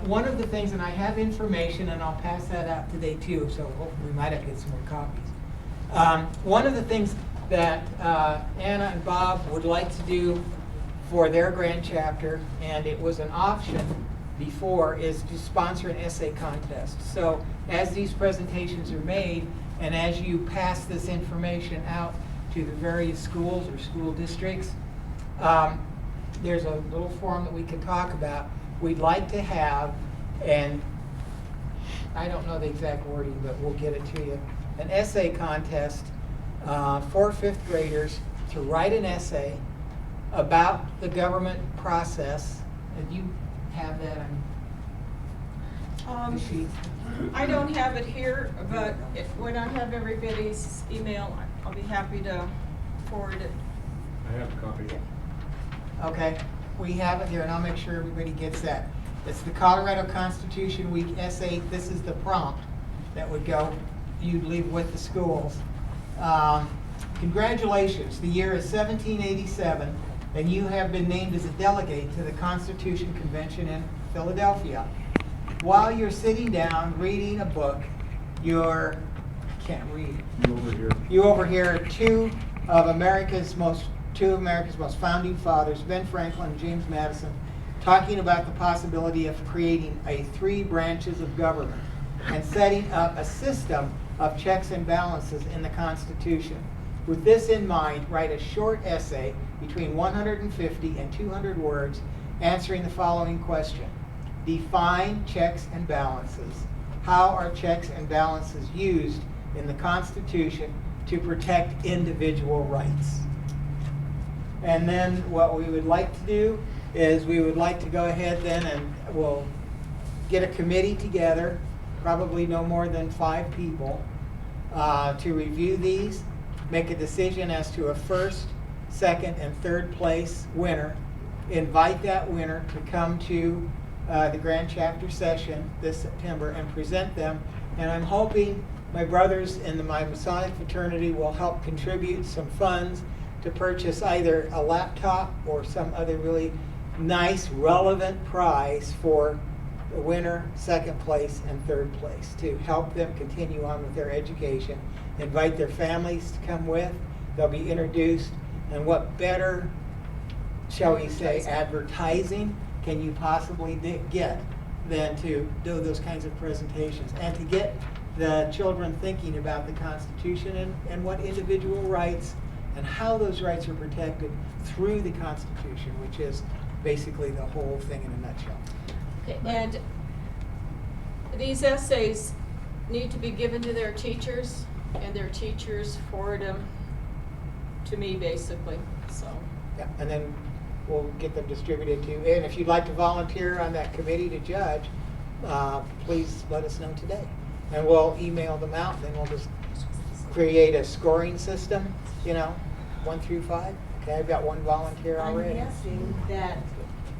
One of the things, and I have information, and I'll pass that out today too, so hopefully we might have to get some more copies. One of the things that Anna and Bob would like to do for their grand chapter, and it was an option before, is to sponsor an essay contest. So as these presentations are made, and as you pass this information out to the various schools or school districts, there's a little form that we can talk about. We'd like to have, and I don't know the exact wording, but we'll get it to you, an essay contest for fifth graders to write an essay about the government process. And you have that on the sheet?
I don't have it here, but when I have everybody's email, I'll be happy to forward it.
I have a copy.
Okay, we have it here, and I'll make sure everybody gets that. It's the Colorado Constitution Week essay. This is the prompt that would go, you'd leave with the schools. Congratulations, the year is 1787, and you have been named as a delegate to the Constitution Convention in Philadelphia. While you're sitting down reading a book, I can't read. You overhear two of America's most founding fathers, Ben Franklin and James Madison, talking about the possibility of creating a 3 branches of government and setting up a system of checks and balances in the Constitution. With this in mind, write a short essay between 150 and 200 words answering the following question. Define checks and balances. How are checks and balances used in the Constitution to protect individual rights? And then what we would like to do is we would like to go ahead then and we'll get a committee together, probably no more than 5 people, to review these, make a decision as to a first, second, and third place winner, invite that winner to come to the Grand Chapter session this September and present them. And I'm hoping my brothers in my Masonic fraternity will help contribute some funds to purchase either a laptop or some other really nice, relevant prize for the winner, second place, and third place to help them continue on with their education. Invite their families to come with. They'll be introduced. And what better, shall we say, advertising can you possibly get than to do those kinds of presentations and to get the children thinking about the Constitution and what individual rights and how those rights are protected through the Constitution, which is basically the whole thing in a nutshell.
Okay, and these essays need to be given to their teachers, and their teachers forward them to me, basically. So.
Yeah, and then we'll get them distributed to you. And if you'd like to volunteer on that committee to judge, please let us know today. And we'll email them out, and then we'll just create a scoring system, 1 through 5. Okay, I've got 1 volunteer already.
I'm guessing that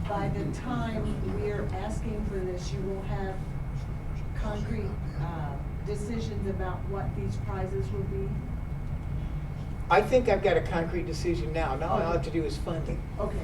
by the time we're asking for this, you will have concrete decisions about what these prizes will be?
I think I've got a concrete decision now. Now all I have to do is funding.
Okay.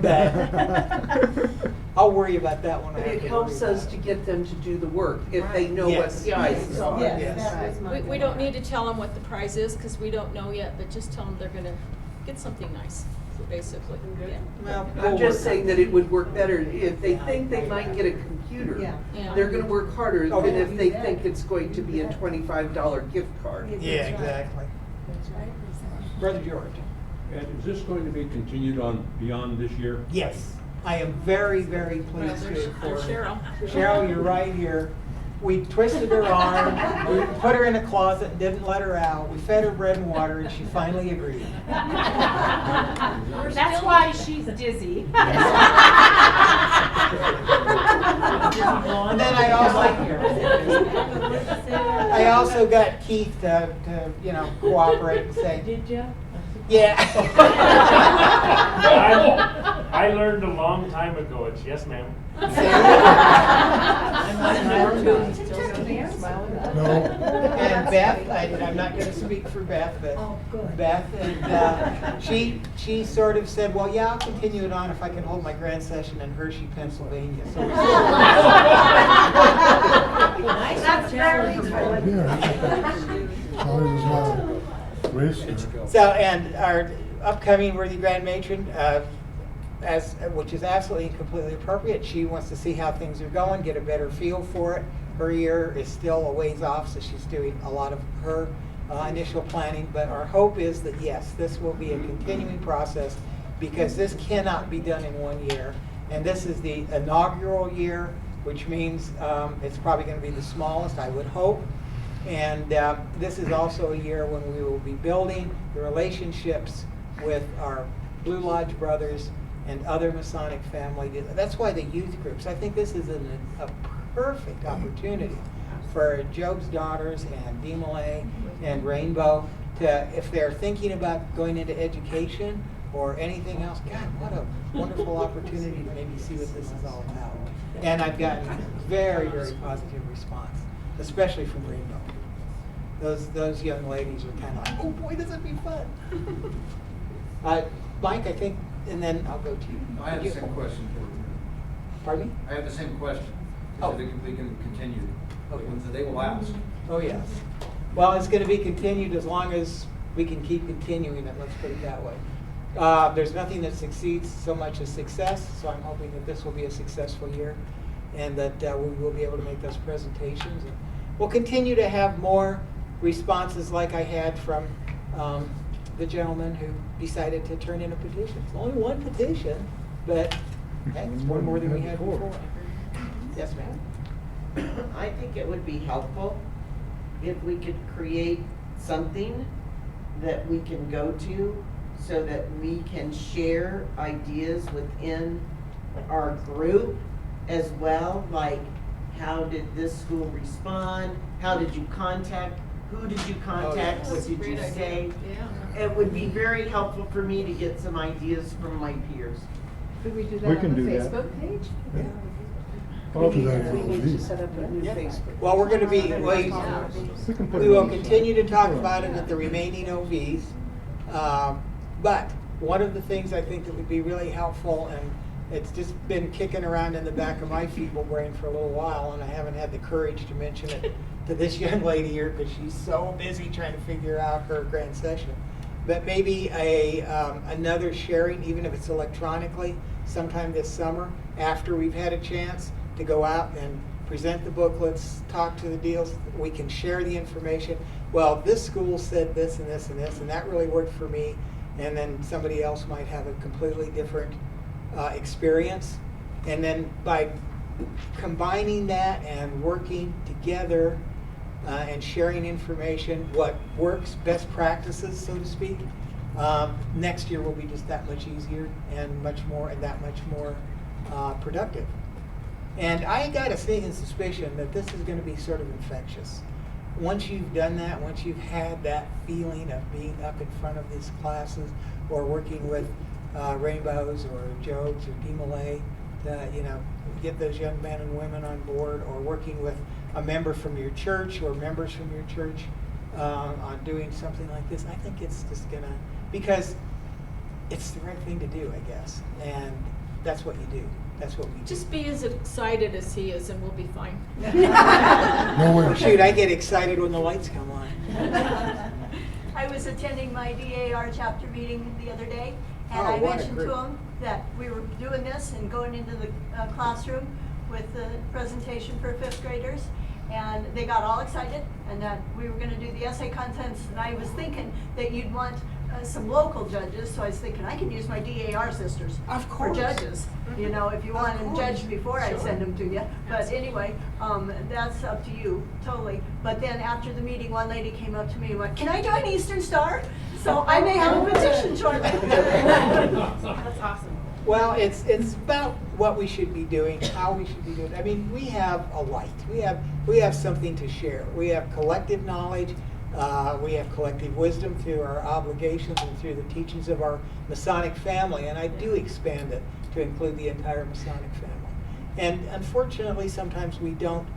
But I'll worry about that one.
But it helps us to get them to do the work if they know what the prizes are.
Yes.
We don't need to tell them what the prize is because we don't know yet, but just tell them they're going to get something nice, basically. Yeah.
Well,
I'm just saying that it would work better if they think they might get a computer.
Yeah.
They're going to work harder than if they think it's going to be a $25 gift card.
Yeah, exactly.
That's right.
Brother George.
And is this going to be continued on beyond this year?
Yes. I am very, very pleased to
There's
report.
Cheryl.
Cheryl, you're right here. We twisted her arm, we put her in a closet and didn't let her out. We fed her bread and water and she finally agreed.
That's why she's dizzy.
And then I also got Keith to cooperate and say.
Did you?
Yeah.
I learned a long time ago. It's yes, ma'am.
And Beth, I'm not going to speak for Beth, but Beth, and she sort of said, well, yeah, I'll continue it on if I can hold my grand session in Hershey, Pennsylvania. So
That's very
So, and our upcoming worthy grand matron, which is absolutely and completely appropriate, she wants to see how things are going, get a better feel for it. Her year is still a ways off, so she's doing a lot of her initial planning. But our hope is that, yes, this will be a continuing process because this cannot be done in 1 year. And this is the inaugural year, which means it's probably going to be the smallest, I would hope. And this is also a year when we will be building the relationships with our Blue Lodge Brothers and other Masonic family. That's why the youth groups, I think this is a perfect opportunity for Job's Daughters and DeMolay and Rainbow to, if they're thinking about going into education or anything else, God, what a wonderful opportunity to maybe see what this is all about. And I've gotten very, very positive response, especially from Rainbow. Those young ladies are kind of like, oh boy, this would be fun. Mike, I think, and then I'll go to you.
I have the same question for you.
Pardon me?
I have the same question.
Oh.
If we can continue.
Okay.
They will ask.
Oh, yes. Well, it's going to be continued as long as we can keep continuing it, let's put it that way. There's nothing that succeeds so much as success, so I'm hoping that this will be a successful year and that we will be able to make those presentations. And we'll continue to have more responses like I had from the gentleman who decided to turn in a petition. It's only one petition, but hey, it's one more than we had before. Yes, ma'am.
I think it would be helpful if we could create something that we can go to so that we can share ideas within our group as well, like how did this school respond, how did you contact, who did you contact, what did you say?
Yeah.
It would be very helpful for me to get some ideas from my peers.
Could we do
We
that
can
on the
do that.
Facebook page?
I'll do
We
that.
need to set up a new Facebook.
Well, we're going to be, we will continue to talk about it at the remaining OVs. But one of the things I think that would be really helpful, and it's just been kicking around in the back of my feeble brain for a little while, and I haven't had the courage to mention it to this young lady here because she's so busy trying to figure out her grand session. But maybe another sharing, even if it's electronically, sometime this summer after we've had a chance to go out and present the booklets, talk to the deals, we can share the information. Well, this school said this and this and this, and that really worked for me. And then somebody else might have a completely different experience. And then by combining that and working together and sharing information, what works, best practices, so to speak, next year will be just that much easier and much more and that much more productive. And I got a sneaking suspicion that this is going to be sort of infectious. Once you've done that, once you've had that feeling of being up in front of these classes or working with Rainbows or Jobs or DeMolay to, get those young men and women on board, or working with a member from your church or members from your church on doing something like this, I think it's just going to, because it's the right thing to do, I guess. And that's what you do. That's what we do.
Just be as excited as he is and we'll be fine.
Shoot, I get excited when the lights come on.
I was attending my DAR chapter meeting the other day, and
Oh,
I
what a
mentioned
great-
to them that we were doing this and going into the classroom with the presentation for fifth graders, and they got all excited, and that we were going to do the essay contents, and I was thinking that you'd want some local judges, so I was thinking I could use my DAR sisters for judges, if you want them judged before I send them to you. But anyway, that's up to you, totally. But then after the meeting, one lady came up to me and went, "Can I join Eastern Star?" So I may have a petition shortly.
That's awesome.
Well, it's about what we should be doing, how we should be doing it. I mean, we have a light. We have something to share. We have collective knowledge. We have collective wisdom through our obligations and through the teachings of our Masonic family, and I do expand it to include the entire Masonic family. And unfortunately, sometimes we don't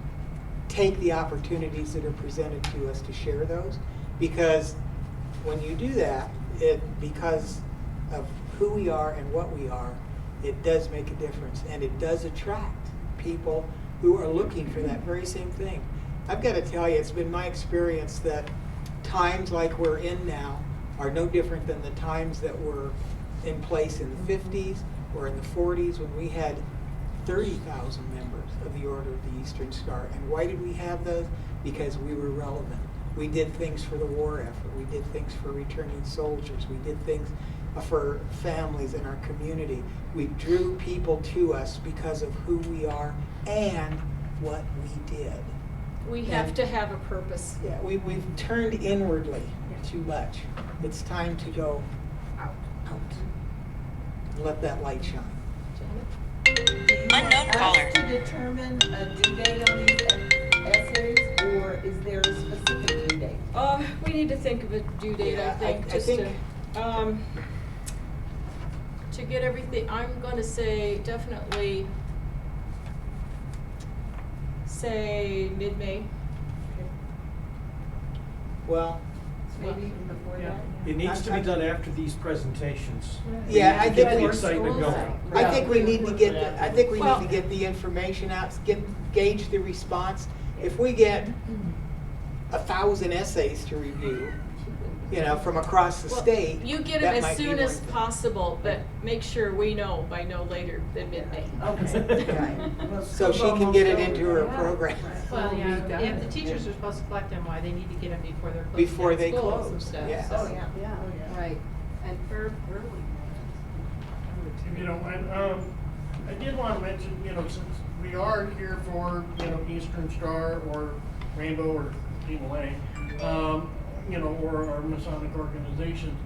take the opportunities that are presented to us to share those, because when you do that, because of who we are and what we are, it does make a difference, and it does attract people who are looking for that very same thing. I've got to tell you, it's been my experience that times like we're in now are no different than the times that were in place in the 50s or in the 40s when we had 30,000 members of the Order of the Eastern Star. And why did we have those? Because we were relevant. We did things for the war effort. We did things for returning soldiers. We did things for families in our community. We drew people to us because of who we are and what we did.
We have to have a purpose.
Yeah, we've turned inwardly too much. It's time to go out. let that light shine.
Unknown caller. To determine a due date on these essays, or is there a specific due date?
We need to think of a due date,
Yeah,
I think,
I
just
think-
to get everything, I'm gonna say definitely, say mid-May.
Well,
Maybe even before that?
It needs to be done after these presentations.
yeah, I think
Get the
we,
excitement going.
I think we need to get, I think we
Well-
need to get the information out, gauge the response. If we get 1,000 essays to review, you know, from across the
Well,
state.
You get
that
them as
might be
soon as
worth it.
possible, but make sure we know by no later than mid-May.
So she can get it into her program.
Well, yeah, if the teachers are supposed to collect them, why, they need to get them before they're closing
Before
down
they
schools
close,
and stuff,
yes.
so.
Oh, yeah.
Right, and early.
If you don't mind, I did want to mention, you know, since we are here for, you know, Eastern Star or Rainbow or Team Lane, you know, or our Masonic organizations,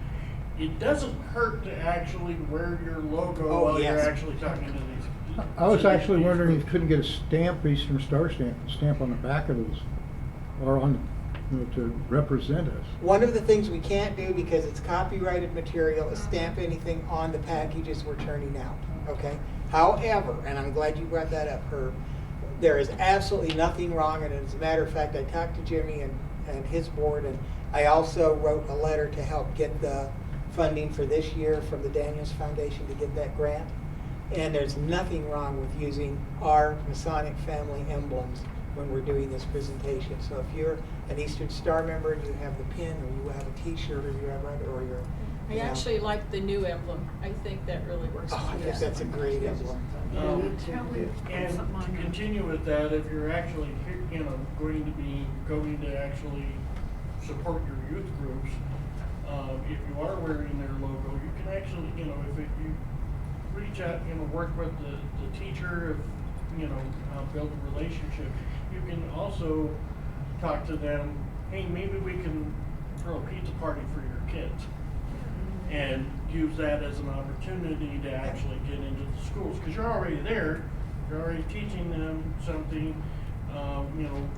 it doesn't hurt to actually wear your logo
Oh,
while you're
yes.
actually talking to these.
I was actually wondering if you couldn't get a stamp, Eastern Star stamp on the back of this, or on, you know, to represent us.
One of the things we can't do because it's copyrighted material is stamp anything on the packages we're turning out, okay? However, and I'm glad you brought that up, Herb, there is absolutely nothing wrong, and as a matter of fact, I talked to Jimmy and his board, and I also wrote a letter to help get the funding for this year from the Daniels Foundation to get that grant. And there's nothing wrong with using our Masonic family emblems when we're doing this presentation. So if you're an Eastern Star member and you have the pin, or you have a T-shirt, or you have, or you're,
I actually like the new emblem. I think that really works.
oh, I think that's a great emblem.
And to continue with that, if you're actually, you know, going to actually support your youth groups, if you are wearing their logo, you can actually, you know, if you reach out, you know, work with the teacher, you know, build a relationship, you can also talk to them, hey, maybe we can throw a pizza party for your kids. And use that as an opportunity to actually get into the schools, because you're already there, you're already teaching them something, you know,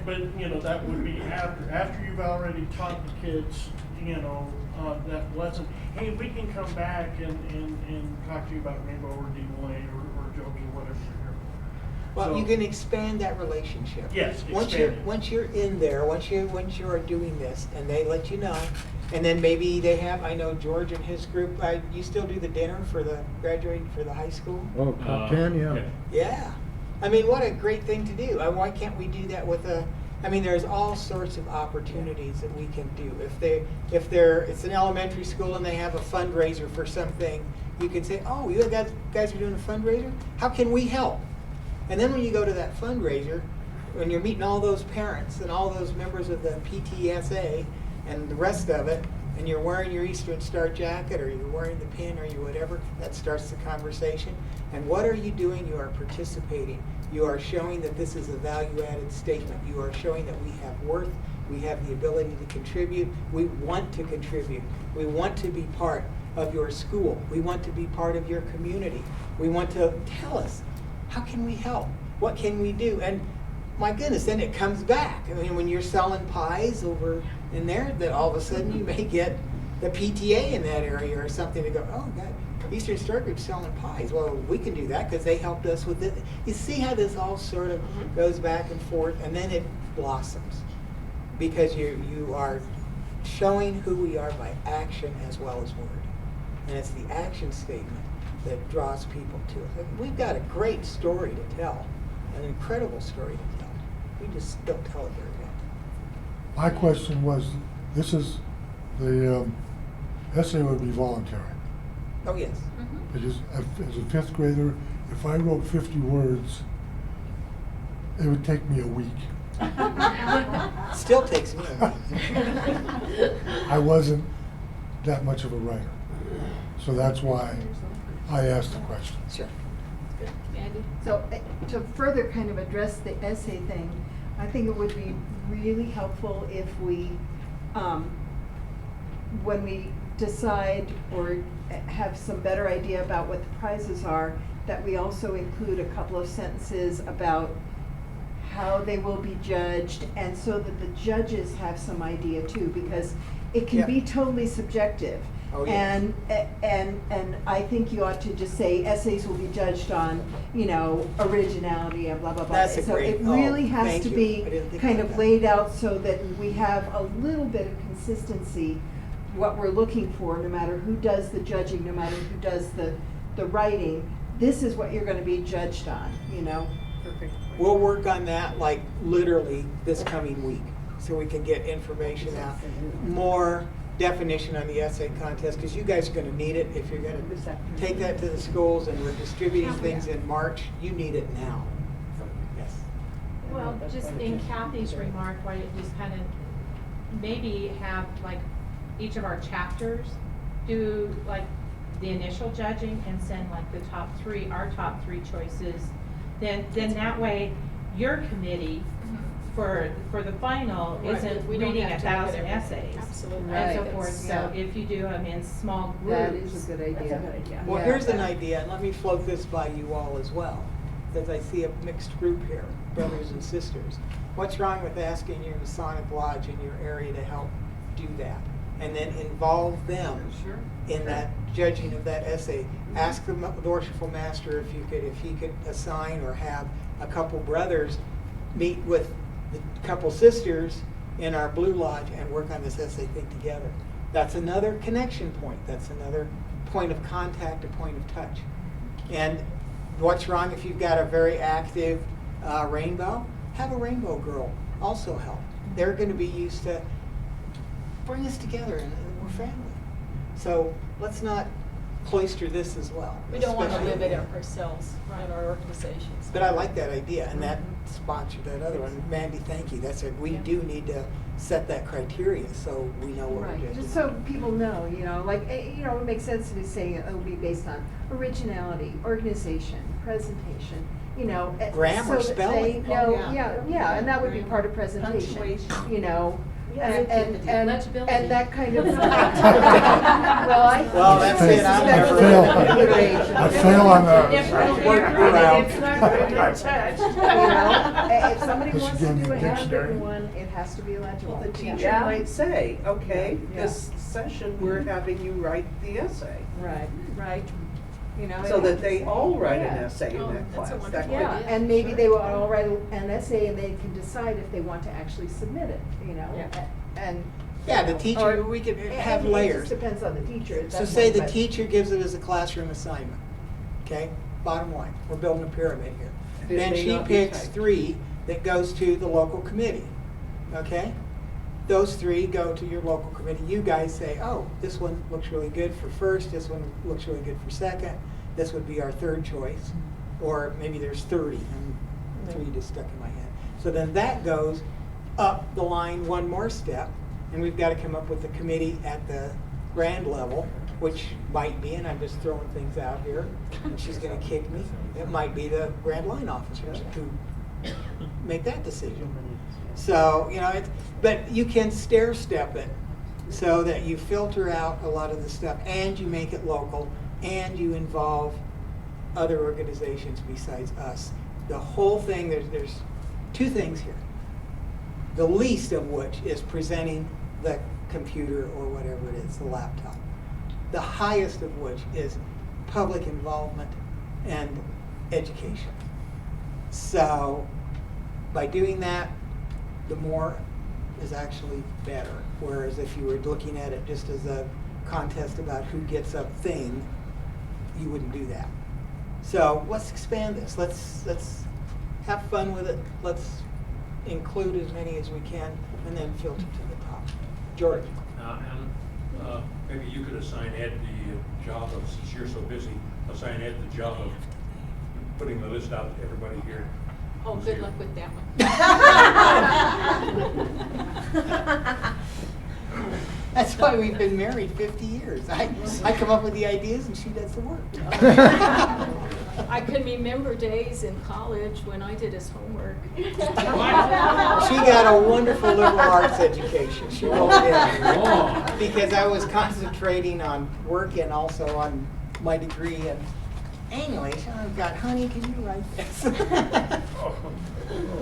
but you know, that would be after you've already taught the kids, you know, that lesson. Hey, we can come back and talk to you about Rainbow or D1 or Jobs or whatever you're here for.
Well,
So-
you can expand that relationship.
Yes,
Once you're in there, once you are doing this, and they let you know, and then maybe they have. I know George and his group. You still do the dinner for the graduating for the high school?
Oh, top 10, yeah.
Yeah. I mean, what a great thing to do. Why can't we do that with a? I mean, there's all sorts of opportunities that we can do. If it's an elementary school and they have a fundraiser for something, you can say, oh, you guys are doing a fundraiser? How can we help? And then when you go to that fundraiser, when you're meeting all those parents and all those members of the PTSA and the rest of it, and you're wearing your Eastern Star jacket, or you're wearing the pin, or you whatever, that starts the conversation. And what are you doing? You are participating. You are showing that this is a value-added statement. You are showing that we have worth. We have the ability to contribute. We want to contribute. We want to be part of your school. We want to be part of your community. We want to tell us, how can we help? What can we do? And my goodness, then it comes back. I mean, when you're selling pies over in there, that all of a sudden you may get the PTA in that area or something to go, oh, God, Eastern Star Group's selling pies. Well, we can do that because they helped us with it. You see how this all sort of goes back and forth, and then it blossoms because you are showing who we are by action as well as word. And it's the action statement that draws people to it. We've got a great story to tell, an incredible story to tell. We just don't tell it very well.
My question was, this is, the essay would be voluntary.
Oh, yes.
Because as a fifth grader, if I wrote 50 words, it would take me a week.
Still takes me a week.
I wasn't that much of a writer. So that's why I asked the question.
Sure.
Andy?
So to further kind of address the essay thing, I think it would be really helpful if we when we decide or have some better idea about what the prizes are, that we also include a couple of sentences about how they will be judged, and so that the judges have some idea too, because it can
Yeah.
be totally subjective.
Oh, yes.
And I think you ought to just say essays will be judged on, you know, originality and blah, blah, blah.
That's a
So
great-
it really
oh,
has
thank
to
you.
be
I didn't think
kind
about
of
that.
laid out so that we have a little bit of consistency, what we're looking for, no matter who does the judging, no matter who does the writing. This is what you're gonna be judged on, you know?
We'll work on that like literally this coming week, so we can get information out. More definition on the essay contest, because you guys are gonna need it if you're gonna take that to the schools, and we're distributing things in March. You need it now. Yes.
Well, just in Kathy's remark, why you just kind of maybe have like each of our chapters do like the initial judging and send like the our top three choices. Then that way your committee for the final
Right,
isn't
we don't
reading
have to look at
1,000
everything.
essays
Absolutely.
and so
Right.
forth. So
Yeah.
if you do them in small groups.
That is a good idea.
That's a good idea.
Well,
Yeah.
here's an idea, and let me float this by you all as well, because I see a mixed group here, brothers and sisters. What's wrong with asking your Masonic Lodge in your area to help do that? And then involve them in that judging of that essay. Ask the worshipful master if he could assign or have a couple brothers meet with the couple sisters in our Blue Lodge and work on this essay thing together. That's another connection point. That's another point of contact, a point of touch. And what's wrong if you've got a very active rainbow? Have a rainbow girl also help. They're going to be used to bring us together, and we're family. So let's not cloister this as well.
We don't want to
especially-
limit ourselves in our organizations.
But I like that idea, and that sponsored that other one. Mandy, thank you. That's it. We do need to set that criteria so we know what we're
Right,
doing.
just so people know, you know, like, you know, it makes sense to be saying it'll be based on originality, organization, presentation, you know.
Grammar,
so that
spelling.
they know,
Oh, yeah.
yeah, and that would be part of presentation,
Punctuation.
you know.
Creativity, legibility.
And that kind of. Well,
that's it. I'm never.
I fail on those.
If
Work
we're
around.
it's not going to get touched.
You know, if somebody
This
wants
is
to
gonna
do
be
a
dictionary.
handwritten one, it has to be legible.
Well, the teacher
Yeah.
might say, okay,
Yeah.
this session, we're having you write the essay.
Right, you know.
So that they all write an
Yeah.
essay in
Oh,
that
that's a
class.
wonderful
That could-
Yeah,
idea.
and maybe
Sure.
they will all write an essay and they can decide if they want to actually submit it, you know?
Yeah.
And.
Yeah,
you
the
know,
teacher,
or-
we could
and
have
It
layers.
just depends on the teacher. at
So
that
say
point,
the
but-
teacher gives it as a classroom assignment, okay? Bottom line, we're building a pyramid here.
It
Then
may
she
not be
picks
typed.
3 that goes to the local committee, okay? Those 3 go to your local committee. You guys say, oh, this one looks really good for first, this one looks really good for second, this would be our third choice. Or maybe there's 30, and 3 just stuck in my head. So then that goes up the line one more step, and we've got to come up with a committee at the grand level, which might be, and I'm just throwing things out here, and she's going to kick me, it might be the grand line officers who make that decision. So, you know, but you can stair step it so that you filter out a lot of the stuff, and you make it local, and you involve other organizations besides us. The whole thing, there's 2 things here. The least of which is presenting the computer or whatever it is, the laptop. The highest of which is public involvement and education. So by doing that, the more is actually better. Whereas if you were looking at it just as a contest about who gets a thing, you wouldn't do that. So let's expand this. Let's have fun with it. Let's include as many as we can, and then filter to the top. George.
And maybe you could assign Ed the job of, since you're so busy, assign Ed the job of putting the list out to everybody here.
Oh,
who's
good
here.
luck with that one.
That's why we've been married 50 years. I come up with the ideas and she does the work.
I can remember days in college when I did his homework.
She got a wonderful liberal arts education. She really did. Because I was concentrating on work and also on my degree in English. And I've got, honey, can you write this?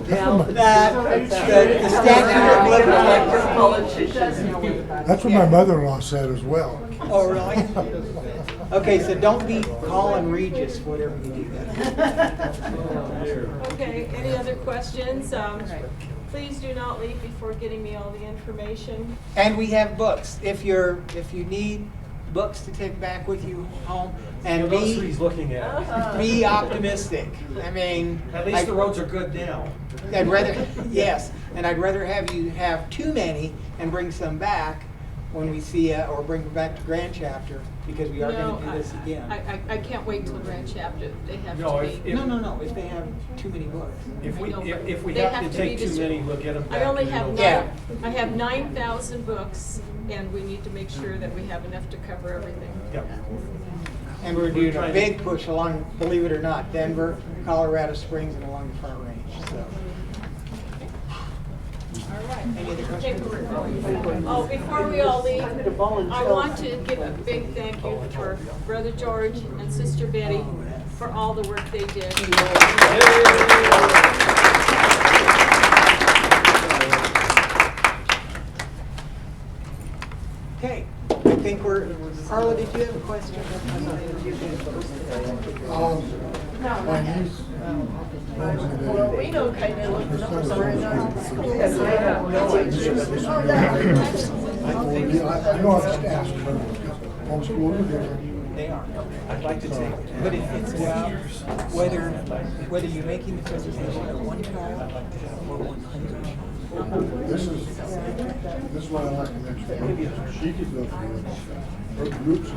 Now, the statute of limitations.
That's what my mother-in-law said as well.
Oh, really? Okay, so don't be calling Regis whatever you do that.
Okay, any other questions? Please do not leave before getting me all the information.
And we have books. If you need books to take back with you home, and
he's looking at.
Be optimistic. I mean,
at least the roads are good now.
I'd rather, yes, and I'd rather have you have too many and bring some back when we see or bring them back to Grand Chapter, because we are going to do this again.
I can't wait till Grand Chapter. They have to be.
No. If they have too many books.
If we have to take too many, we'll get them back.
I only have I have 9,000 books, and we need to make sure that we have enough to cover everything.
Yep.
And we're doing a big push along, believe it or not, Denver, Colorado Springs, and along the Front Range. So.
All right.
Any other questions?
Oh, before we all leave, I want to give a big thank you for Brother George and Sister Betty for all the work they did.
Okay, I think we're. Carla, did you have a question?
My niece.
We don't kind of look the numbers are in
I know I've just asked her, because homeschool is different.
They are. I'd like to take, but it's about whether you're making the presentation of one child or 100.
This is what I like to mention. She could go through it. Her groups.